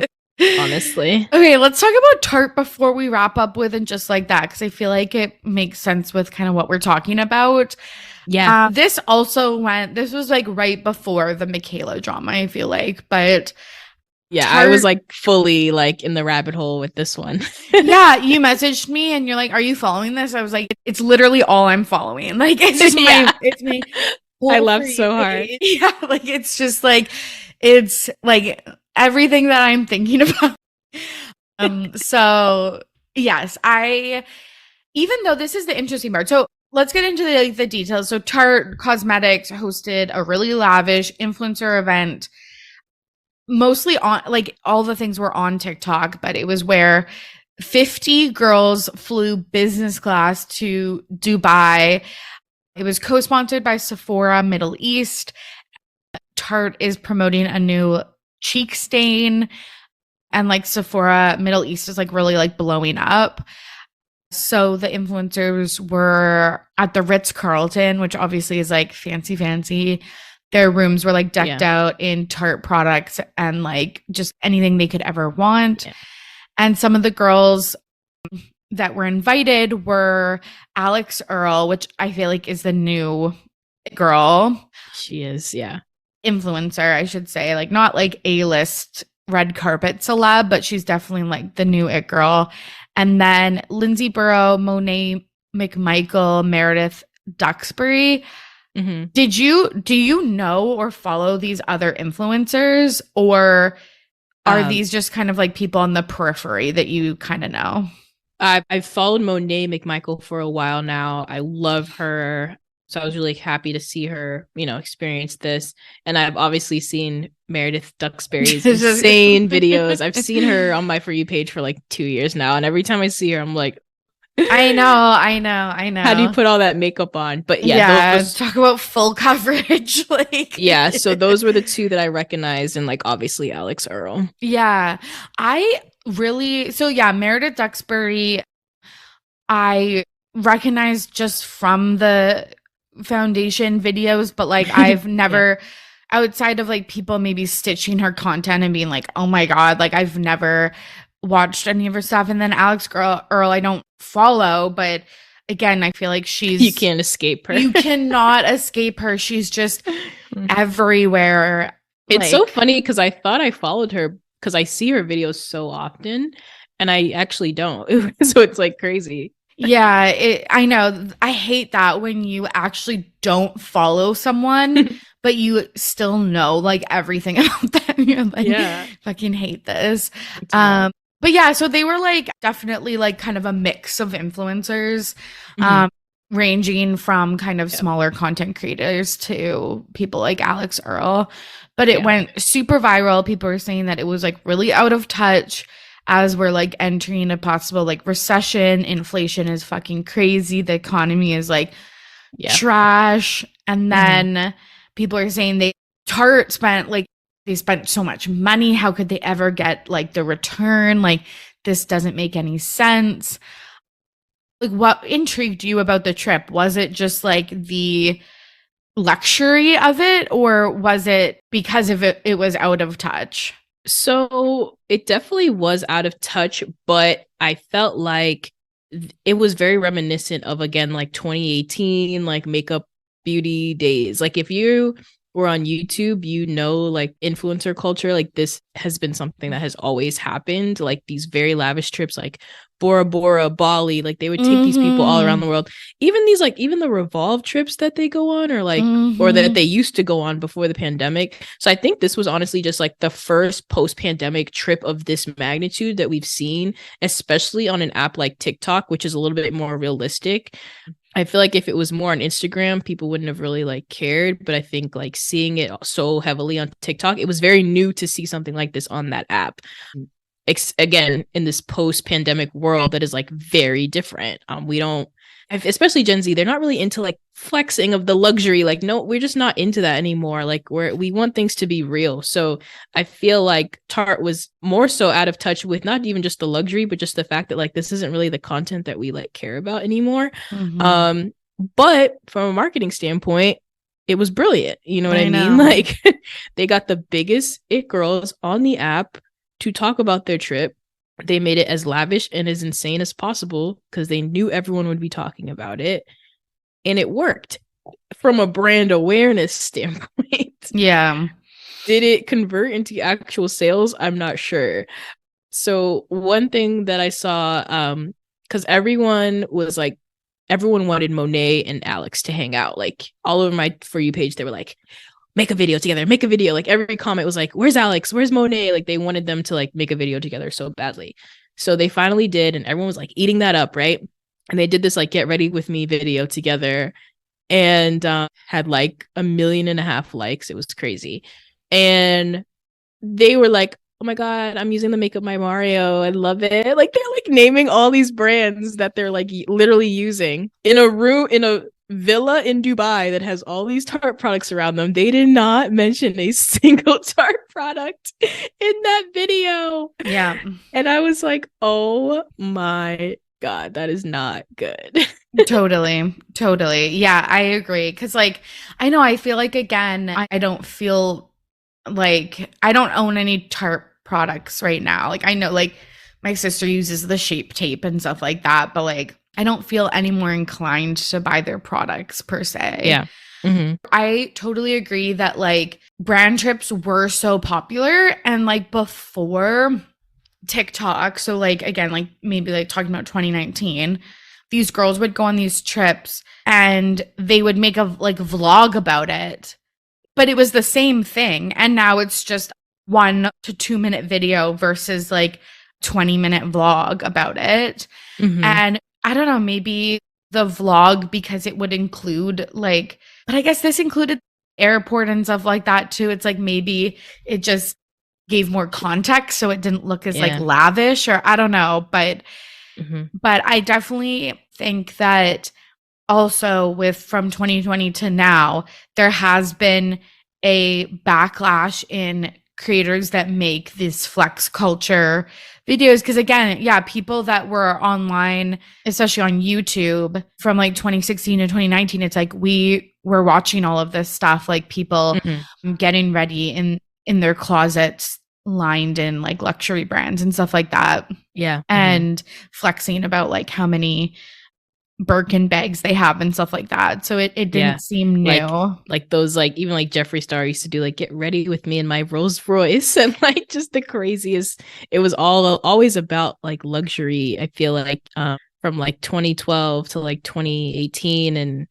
Honestly. Okay, let's talk about Tarte before we wrap up with and just like that, because I feel like it makes sense with kind of what we're talking about. Yeah. This was like right before the Mikayla drama, I feel like, but yeah, I was like fully like in the rabbit hole with this one. Yeah, you messaged me and you're like, are you following this? I was like, it's literally all I'm following. Like, it's just it's me. I laughed so hard. Yeah, like it's just like, it's like everything that I'm thinking about. So yes, even though this is the interesting part. So let's get into the details. So Tarte Cosmetics hosted a really lavish influencer event, mostly on like all the things were on TikTok, but it was where 50 girls flew business class to Dubai. It was co-sponsored by Sephora Middle East. Tarte is promoting a new cheek stain, and like Sephora Middle East is like really like blowing up. So the influencers were at the Ritz-Carlton, which obviously is like fancy. Their rooms were like decked out in Tarte products and like just anything they could ever want. Yeah. And some of the girls that were invited were Alex Earl, which I feel like is the new girl. She is, yeah. Influencer, I should say. Like not like A-list red carpet celeb, but she's definitely like the new it girl. And then Lindsay Burrow, Monet McMichael, Meredith Duxbury. Mm-hmm. Do you know or follow these other influencers, or are these just kind of like people on the periphery that you kind of know? I've followed Monet McMichael for a while now. I love her. So I was really happy to see her, experience this. And I've obviously seen Meredith Duxbury's insane videos. I've seen her on my For You page for like 2 years now. And every time I see her, I'm like, I know. How do you put all that makeup on? But yeah, talk about full coverage. Like, yeah, so those were the two that I recognized, and like obviously Alex Earl. Yeah, Meredith Duxbury, I recognized just from the foundation videos, but like I've never, outside of like people maybe stitching her content and being like, oh my God, like I've never watched any of her stuff. And then Alex Earl, I don't follow, but again, I feel like you can't escape her. You cannot escape her. She's just everywhere. It's so funny because I thought I followed her because I see her videos so often, and I actually don't. So it's like crazy. Yeah, I know. I hate that when you actually don't follow someone, but you still know like everything about them. You're like, fucking hate this. But yeah, so they were like definitely like kind of a mix of influencers, ranging from kind of smaller content creators to people like Alex Earl. But it went super viral. People were saying that it was like really out of touch as we're like entering a possible like recession. Inflation is fucking crazy. The economy is like trash. And then people are saying Tarte they spent so much money. How could they ever get like the return? Like, this doesn't make any sense. Like, what intrigued you about the trip? Was it just like the luxury of it, or was it because of it was out of touch? So it definitely was out of touch, but I felt like it was very reminiscent of, again, like 2018, like makeup beauty days. Like if you were on YouTube, like influencer culture, like this has been something that has always happened. Like these very lavish trips, like Bora Bora, Bali, like they would take these people all around the world. Even the Revolve trips that they go on, or like, or that they used to go on before the pandemic. So I think this was honestly just like the first post-pandemic trip of this magnitude that we've seen, especially on an app like TikTok, which is a little bit more realistic. I feel like if it was more on Instagram, people wouldn't have really like cared. But I think like seeing it so heavily on TikTok, it was very new to see something like this on that app. Again, in this post-pandemic world that is like very different. We don't, especially Gen Z, they're not really into like flexing of the luxury. Like, no, we're just not into that anymore. Like we want things to be real. So I feel like Tarte was more so out of touch with not even just the luxury, but just the fact that like this isn't really the content that we like care about anymore. But from a marketing standpoint, it was brilliant. You know what I mean? Like they got the biggest it girls on the app to talk about their trip. They made it as lavish and as insane as possible because they knew everyone would be talking about it. And it worked from a brand awareness standpoint. Yeah. Did it convert into actual sales? I'm not sure. So one thing that I saw, because everyone wanted Monet and Alex to hang out. Like all over my For You page, they were like, make a video together, make a video. Like every comment was like, where's Alex? Where's Monet? Like they wanted them to like make a video together so badly. So they finally did. And everyone was like eating that up. Right. And they did this like get ready with me video together and had like 1.5 million likes. It was crazy. And they were like, oh my God, I'm using the Makeup by Mario. I love it. Like they're like naming all these brands that they're like literally using in a villa in Dubai that has all these Tarte products around them. They did not mention a single Tarte product in that video. Yeah. And I was like, oh my God, that is not good. Totally. Yeah, I agree. Cause like, I feel like, again, I don't feel like I don't own any Tarte products right now. Like I know like my sister uses the Shape Tape and stuff like that, but like I don't feel any more inclined to buy their products per se. Yeah. I totally agree that like brand trips were so popular and like before TikTok. So like, again, like maybe like talking about 2019, these girls would go on these trips and they would make a vlog about it, but it was the same thing. And now it's just 1 to 2 minute video versus like 20-minute vlog about it. And I don't know, maybe the vlog, because it would include like, but I guess this included airport and stuff like that too. It's like maybe it just gave more context so it didn't look as like lavish, or I don't know. But But I definitely think that also from 2020 to now, there has been a backlash in creators that make this flex culture videos. Because again, yeah, people that were online, especially on YouTube from like 2016 to 2019, it's like we were watching all of this stuff, like people getting ready in their closets lined in like luxury brands and stuff like that. Yeah. And flexing about like how many Birkin bags they have and stuff like that. So it didn't seem new. Like those, like even like Jeffree Star used to do, like, get ready with me in my Rolls Royce, and like just the craziest. It was always about like luxury. I feel like from like 2012 to like 2018, and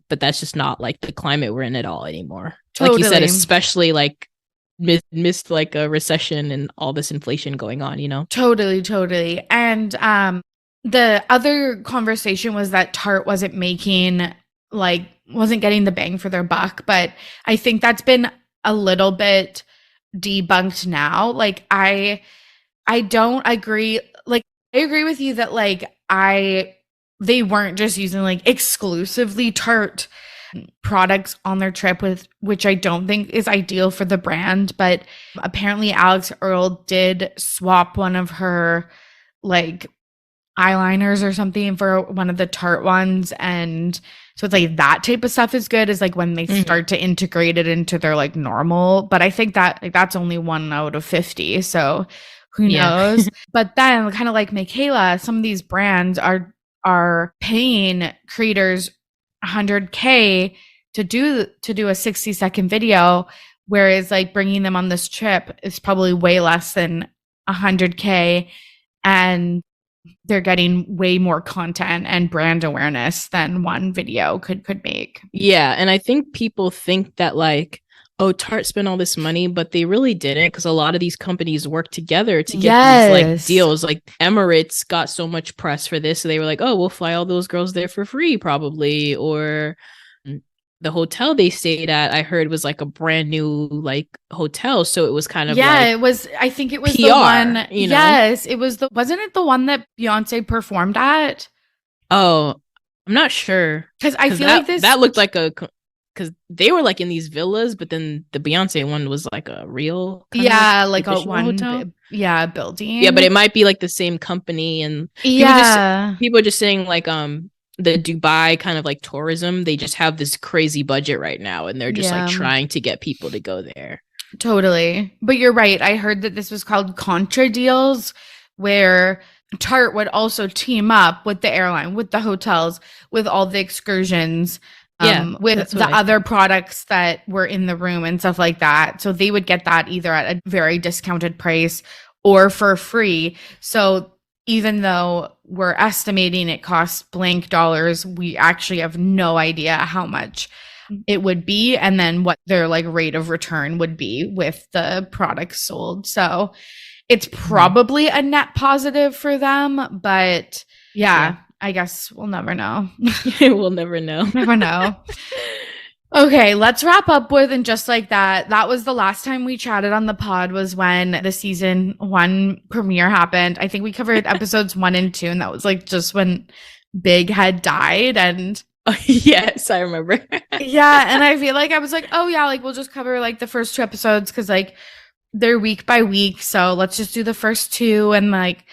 but that's just not like the climate we're in at all anymore. Totally. Like you said, especially like missed like a recession and all this inflation going on, you know? Totally. And the other conversation was that Tarte wasn't getting the bang for their buck, but I think that's been a little bit debunked now. Like I don't agree. Like I agree with you that like they weren't just using like exclusively Tarte products on their trip, which I don't think is ideal for the brand. But apparently Alex Earle did swap one of her like eyeliners or something for one of the Tarte ones, and so it's like that type of stuff is good, is like when they start to integrate it into their like normal. But I think that like that's only 1 out of 50, so who knows. But then kind of like Mikayla, some of these brands are paying creators $100K to do a 60-second video, whereas like bringing them on this trip is probably way less than $100K, and they're getting way more content and brand awareness than one video could make. Yeah, and I think people think that like, oh, Tarte spent all this money, but they really didn't, because a lot of these companies work together to get these like deals. Like Emirates got so much press for this, so they were like, oh, we'll fly all those girls there for free probably. Or the hotel they stayed at, I heard, was like a brand new like hotel, so it was kind of like, it was, I think it was PR, the one, you know? Yes, it was wasn't it the one that Beyonce performed at? Oh, I'm not sure, because I feel like that looked like because they were like in these villas, but then the Beyonce one was like a real like a one hotel. Building. Yeah, but it might be like the same company, and people are just saying like the Dubai kind of like tourism, they just have this crazy budget right now, and they're just like trying to get people to go there. Totally. But you're right. I heard that this was called contra deals, where Tarte would also team up with the airline, with the hotels, with all the excursions, with the other products that were in the room and stuff like that. So they would get that either at a very discounted price or for free. So even though we're estimating it costs blank dollars, we actually have no idea how much it would be, and then what their like rate of return would be with the products sold. So it's probably a net positive for them, but I guess we'll never know. We'll never know. Never know. Okay, let's wrap up with, and just like that, that was the last time we chatted on the pod, was when the season 1 premiere happened. I think we covered episodes 1 and 2, and that was like just when Big had died. And yes, I remember. And I feel like I was like, oh yeah, like we'll just cover like the first 2 episodes, because like they're week by week, so let's just do the first 2. And like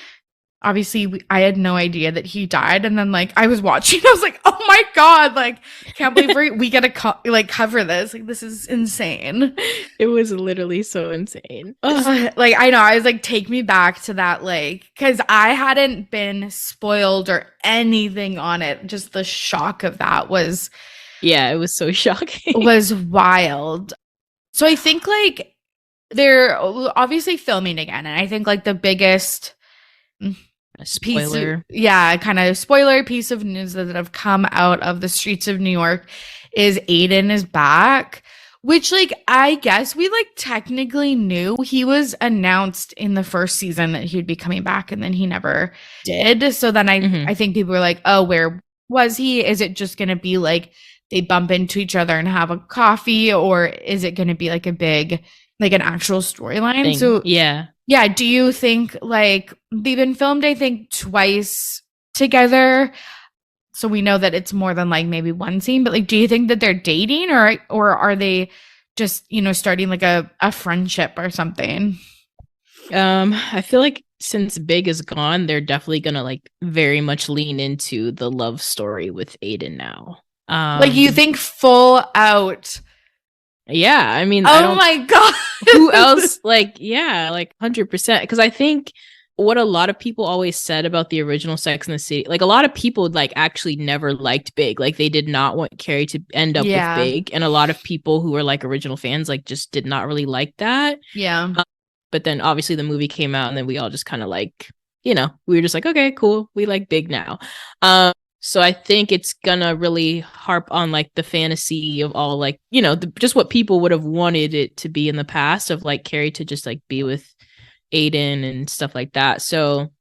obviously I had no idea that he died, and then like I was watching, I was like, oh my god, like can't believe we gotta cover this, like this is insane. It was literally so insane. Like I know, I was like, take me back to that, like, because I hadn't been spoiled or anything on it. Just the shock of that was it was so shocking. Was wild. So I think like they're obviously filming again, and I think like the biggest spoiler kind of spoiler piece of news that have come out of the streets of New York is Aiden is back, which like I guess we like technically knew. He was announced in the first season that he'd be coming back, and then he never did. So then I think people were like, oh, where was he? Is it just gonna be like they bump into each other and have a coffee, or is it gonna be like a big, like an actual storyline? So Yeah, do you think like they've been filmed, I think, twice together? So we know that it's more than like maybe one scene, but like do you think that they're dating or are they just, you know, starting like a friendship or something? I feel like since Big is gone, they're definitely gonna like very much lean into the love story with Aiden now. Like you think full out. Yeah, I mean, I Oh don't my god. who else like yeah, like 100% because I think what a lot of people always said about the original Sex and the City, like a lot of people like actually never liked Big. Like they did not want Carrie to end up with Big, and a lot of people who were like original fans like just did not really like that. Yeah. But then obviously the movie came out and then we all just kind of like, you know, we were just like, okay, cool. We like Big now. So I think it's gonna really harp on like the fantasy of all like, you know, just what people would have wanted it to be in the past of like Carrie to just like be with Aiden and stuff like that. So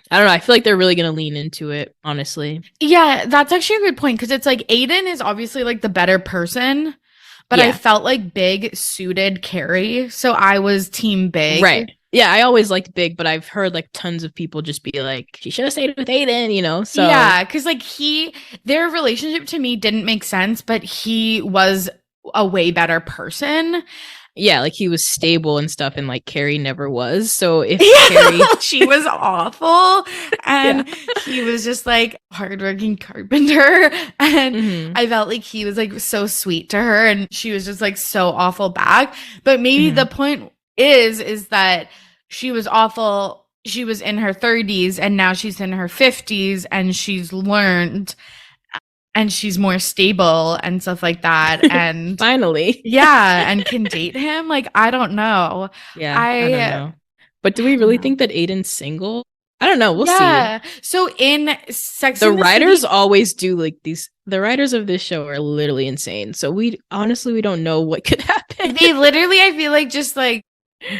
I don't know. I feel like they're really gonna lean into it, honestly. Yeah, that's actually a good point because it's like Aiden is obviously like the better person, but I felt like Big suited Carrie, so I was team Big. Right. Yeah, I always liked Big, but I've heard like tons of people just be like, she should have stayed with Aiden, you know? So yeah, because like their relationship to me didn't make sense, but he was a way better person. Yeah, like he was stable and stuff, and like Carrie never was. So if Carrie, she was awful, and he was just like hardworking carpenter, and I felt like he was like so sweet to her, and she was just like so awful back. But maybe the point is that she was awful. She was in her 30s, and now she's in her 50s, and she's learned. And she's more stable and stuff like that. And finally. Yeah. And can date him. Like, I don't know. Yeah. I don't know. But do we really think that Aiden's single? I don't know. We'll see. So in Sex the and the writers City, always do like these. The writers of this show are literally insane. So we don't know what could happen. They literally, I feel like, just like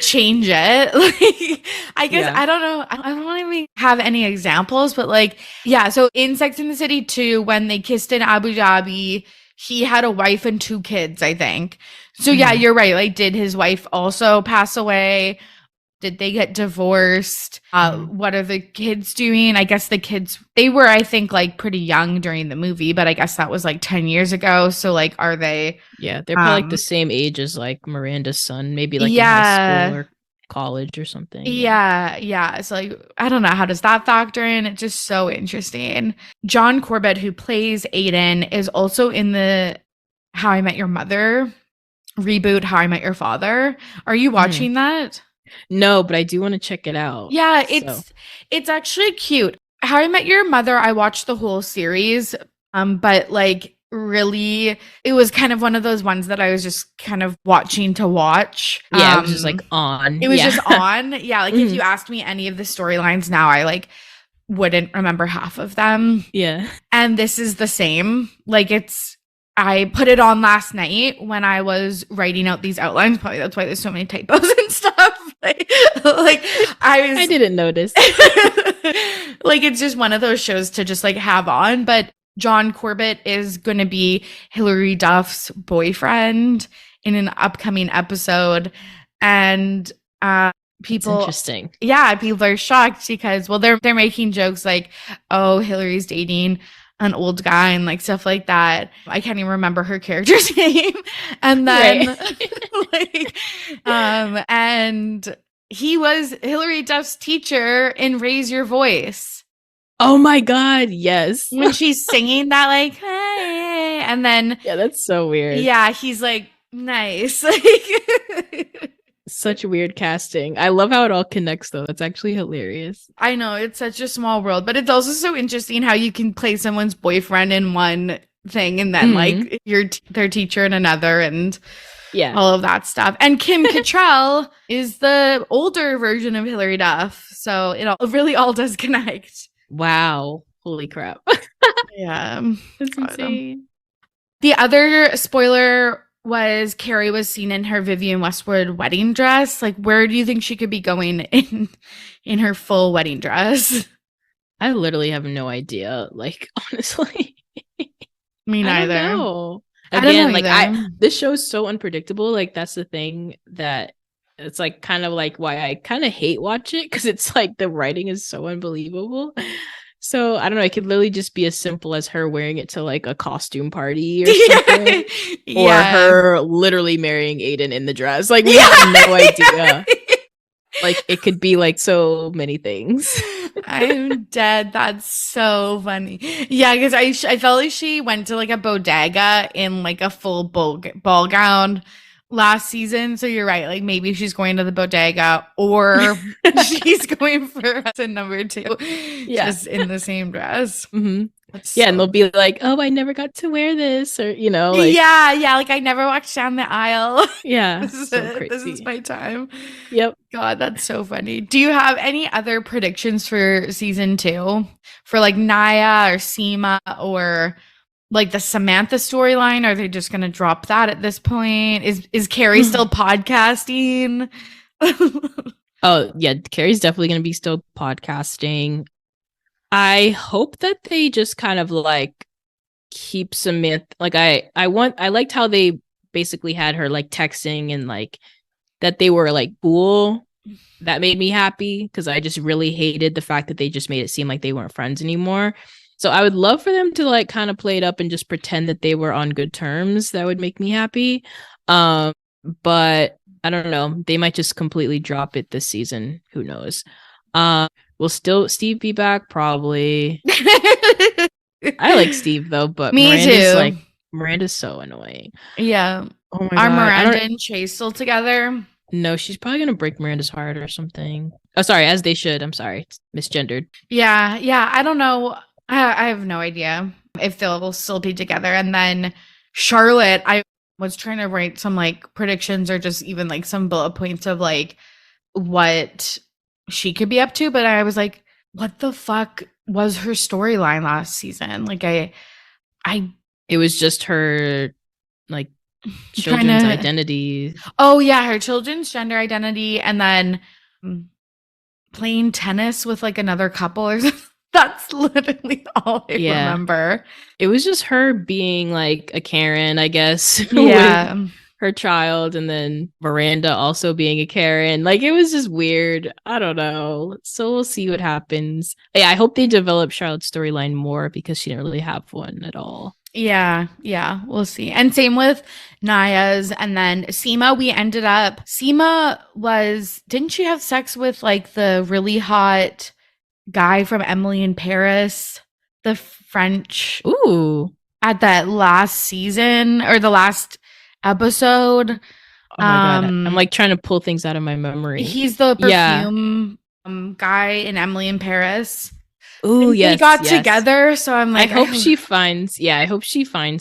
change it. Like, I guess I don't know. I don't even have any examples, but like, yeah. So in Sex and the City 2, when they kissed in Abu Dhabi, he had a wife and 2 kids, I think. So yeah, you're right. Like, did his wife also pass away? Did they get divorced? What are the kids doing? I guess the kids, they were, I think, like pretty young during the movie, but I guess that was like 10 years ago. So like, are they? Yeah, they're probably like the same age as like Miranda's son, maybe like in high school or college or something. Yeah. So like, I don't know. How does that factor in? It's just so interesting. John Corbett, who plays Aiden, is also in the How I Met Your Mother reboot, How I Met Your Father. Are you watching that? No, but I do want to check it out. Yeah, it's actually cute. How I Met Your Mother, I watched the whole series, but like really, it was kind of one of those ones that I was just kind of watching to watch. Yeah, it was just like on. It was just on. Yeah, like if you asked me any of the storylines now, I like wouldn't remember half of them. Yeah. And this is the same. Like I put it on last night when I was writing out these outlines. Probably that's why there's so many typos and stuff. Like I didn't notice. Like it's just one of those shows to just like have on. But John Corbett is going to be Hilary Duff's boyfriend in an upcoming episode, and people, it's interesting. Yeah, people are shocked because they're making jokes like, oh, Hilary's dating an old guy and like stuff like that. I can't even remember her character's name. And then and he was Hilary Duff's teacher in Raise Your Voice. Oh my God, yes. When she's singing that like, hey, and then yeah, that's so weird. Yeah, he's like, nice. Such weird casting. I love how it all connects though. That's actually hilarious. I know, it's such a small world, but it's also so interesting how you can play someone's boyfriend in one thing and then like their teacher in another, and all of that stuff. And Kim Cattrall is the older version of Hilary Duff, so it really all does connect. Wow, holy crap. Yeah, that's insane. The other spoiler was Carrie was seen in her Vivienne Westwood wedding dress. Like, where do you think she could be going in her full wedding dress? I literally have no idea. Like, honestly, me neither. I don't know. Again, like this show is so unpredictable. Like, that's the thing that it's like kind of like why I kind of hate watch it, because it's like the writing is so unbelievable. So I don't know, it could literally just be as simple as her wearing it to like a costume party or something. Or her literally marrying Aiden in the dress. Like we have no idea. Like it could be like so many things. I'm dead. That's so funny. Yeah, because I felt like she went to like a bodega in like a full ball gown last season. So you're right. Like maybe she's going to the bodega, or she's going for lesson number 2, just in the same dress. Mm-hmm. And they'll be like, "Oh, I never got to wear this," or like, yeah, like I never walked down the aisle. Yeah, this is so crazy. This is my time. Yep. God, that's so funny. Do you have any other predictions for season 2 for like Naya or Seema or like the Samantha storyline? Are they just going to drop that at this point? Is Carrie still podcasting? Oh yeah, Carrie's definitely going to be still podcasting. I hope that they just kind of like keep Samantha. Like I liked how they basically had her like texting and like that they were like cool. That made me happy, because I just really hated the fact that they just made it seem like they weren't friends anymore. So I would love for them to like kind of play it up and just pretend that they were on good terms. That would make me happy. But I don't know. They might just completely drop it this season. Who knows? Will still Steve be back? Probably. I like Steve though, but me Miranda's too. Like Miranda's so annoying. Yeah. Oh my God. Are God. Miranda and Chase still together? No, she's probably gonna break Miranda's heart or something. Oh, sorry, as they should. I'm sorry, it's misgendered. Yeah. I don't know. I have no idea if they'll still be together. And then Charlotte, I was trying to write some like predictions or just even like some bullet points of like what she could be up to, but I was like, what the fuck was her storyline last season? Like it was just her like children's identity. Oh yeah, her children's gender identity, and then playing tennis with like another couple or something. That's literally all I remember. It was just her being like a Karen, I guess. Yeah. With her child, and then Miranda also being a Karen. Like it was just weird. I don't know. So we'll see what happens. Yeah, I hope they develop Charlotte's storyline more, because she didn't really have one at all. Yeah, we'll see. And same with Naya's. And then Seema, didn't she have sex with like the really hot guy from Emily in Paris, the French? Ooh. At that last season or the last episode. Oh my God. I'm like trying to pull things out of my memory. He's the perfume guy in Emily in Paris. Oh yes, they got together. So I'm like, I hope she finds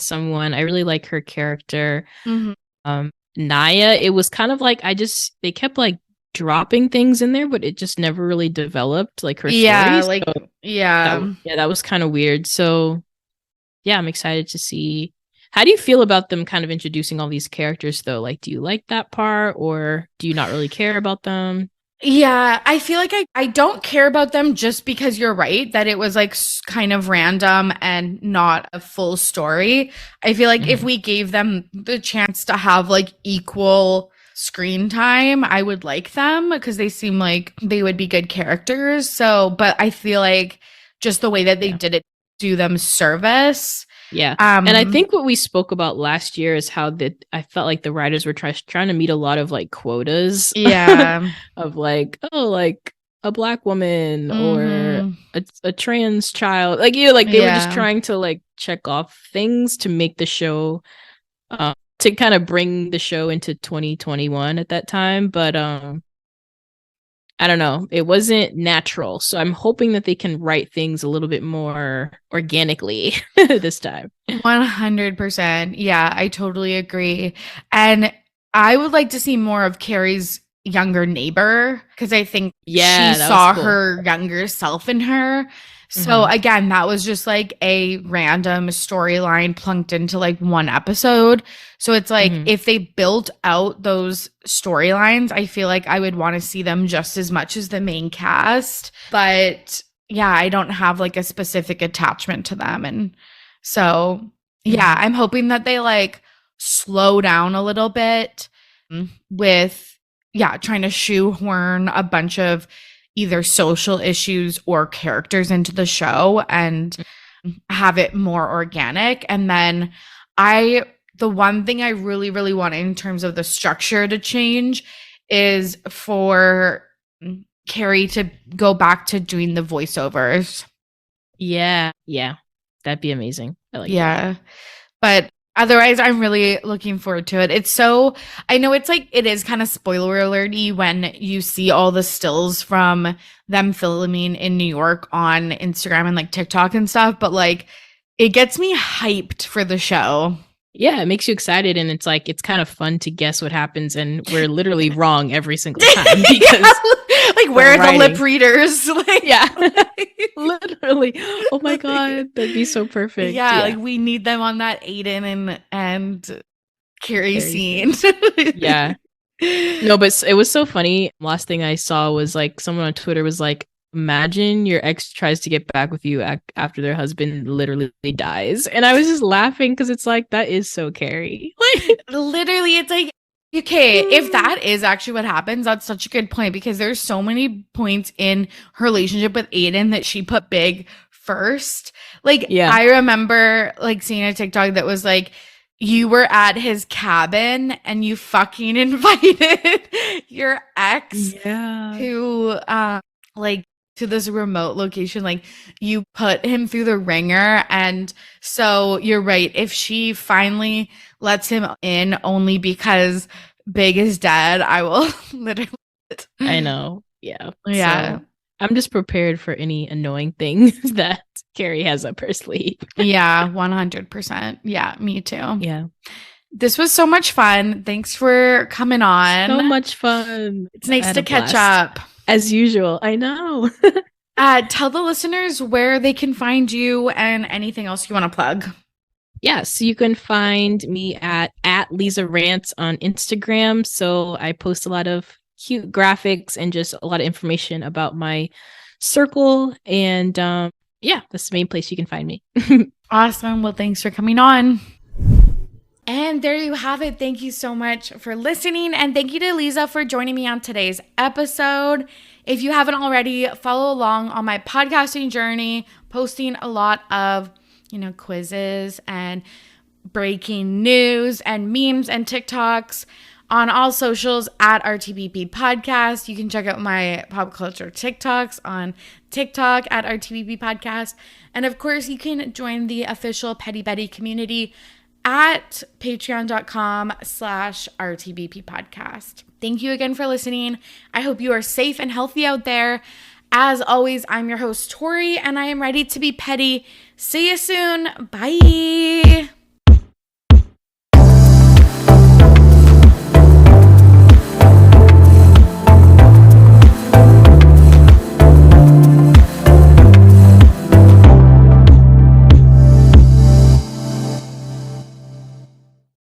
someone. I really like her character. Mm-hmm. Naya, it was kind of like they kept like dropping things in there, but it just never really developed like her story. That was kind of weird. So yeah, I'm excited to see. How do you feel about them kind of introducing all these characters though? Like, do you like that part, or do you not really care about them? Yeah, I feel like I don't care about them, just because you're right that it was like kind of random and not a full story. I feel like if we gave them the chance to have like equal screen time, I would like them, because they seem like they would be good characters. So, but I feel like just the way that they did it do them service. Yeah. And I think what we spoke about last year is how I felt like the writers were trying to meet a lot of like quotas. Yeah. Of like, oh, like a Black woman or a trans child. Like, they were just trying to like check off things to make the show, to kind of bring the show into 2021 at that time. But I don't know. It wasn't natural. So I'm hoping that they can write things a little bit more organically this time. 100%. Yeah, I totally agree. And I would like to see more of Carrie's younger neighbor, because I think she saw her younger self in her. So again, that was just like a random storyline plunked into like one episode. So it's like if they built out those storylines, I feel like I would want to see them just as much as the main cast. But yeah, I don't have like a specific attachment to them. And so yeah, I'm hoping that they like slow down a little bit with trying to shoehorn a bunch of either social issues or characters into the show and have it more organic. And then the one thing I really, really want in terms of the structure to change is for Carrie to go back to doing the voiceovers. Yeah. That'd be amazing. I like that. But otherwise, I'm really looking forward to it. I know it's like, it is kind of spoiler alerty when you see all the stills from them filming in New York on Instagram and like TikTok and stuff, but like it gets me hyped for the show. Yeah, it makes you excited, and it's like it's kind of fun to guess what happens, and we're literally wrong every single time because like where are the lip readers? Like, yeah, literally. Oh my god, that'd be so perfect. Yeah, like we need them on that Aiden and Carrie scene. Yeah. No, but it was so funny. Last thing I saw was like someone on Twitter was like, imagine your ex tries to get back with you after their husband literally dies. And I was just laughing because it's like, that is so Carrie. Like, literally, it's like, okay, if that is actually what happens, that's such a good point because there's so many points in her relationship with Aiden that she put big first. Like, I remember like seeing a TikTok that was like, you were at his cabin and you fucking invited your ex to like to this remote location. Like you put him through the ringer. And so you're right. If she finally lets him in only because Big is dead, I will literally. I know. Yeah. So I'm just prepared for any annoying things that Carrie has up her sleeve. Yeah, 100%. Yeah, me too. Yeah. This was so much fun. Thanks for coming on. So much fun. It's nice to catch up. As usual. I know. Tell the listeners where they can find you and anything else you want to plug. Yeah, so you can find me at Leeza Rants on Instagram. So I post a lot of cute graphics and just a lot of information about my circle. And that's the main place you can find me. Awesome. Well, thanks for coming on. And there you have it. Thank you so much for listening. And thank you to Leeza for joining me on today's episode. If you haven't already, follow along on my podcasting journey, posting a lot of, quizzes and breaking news and memes and TikToks on all socials at RTBP Podcast. You can check out my pop culture TikToks on TikTok at RTBP Podcast. And of course, you can join the official Petty Betty community at patreon.com/RTBP podcast. Thank you again for listening. I hope you are safe and healthy out there. As always, I'm your host, Torry, and I am ready to be petty. See you soon. Bye.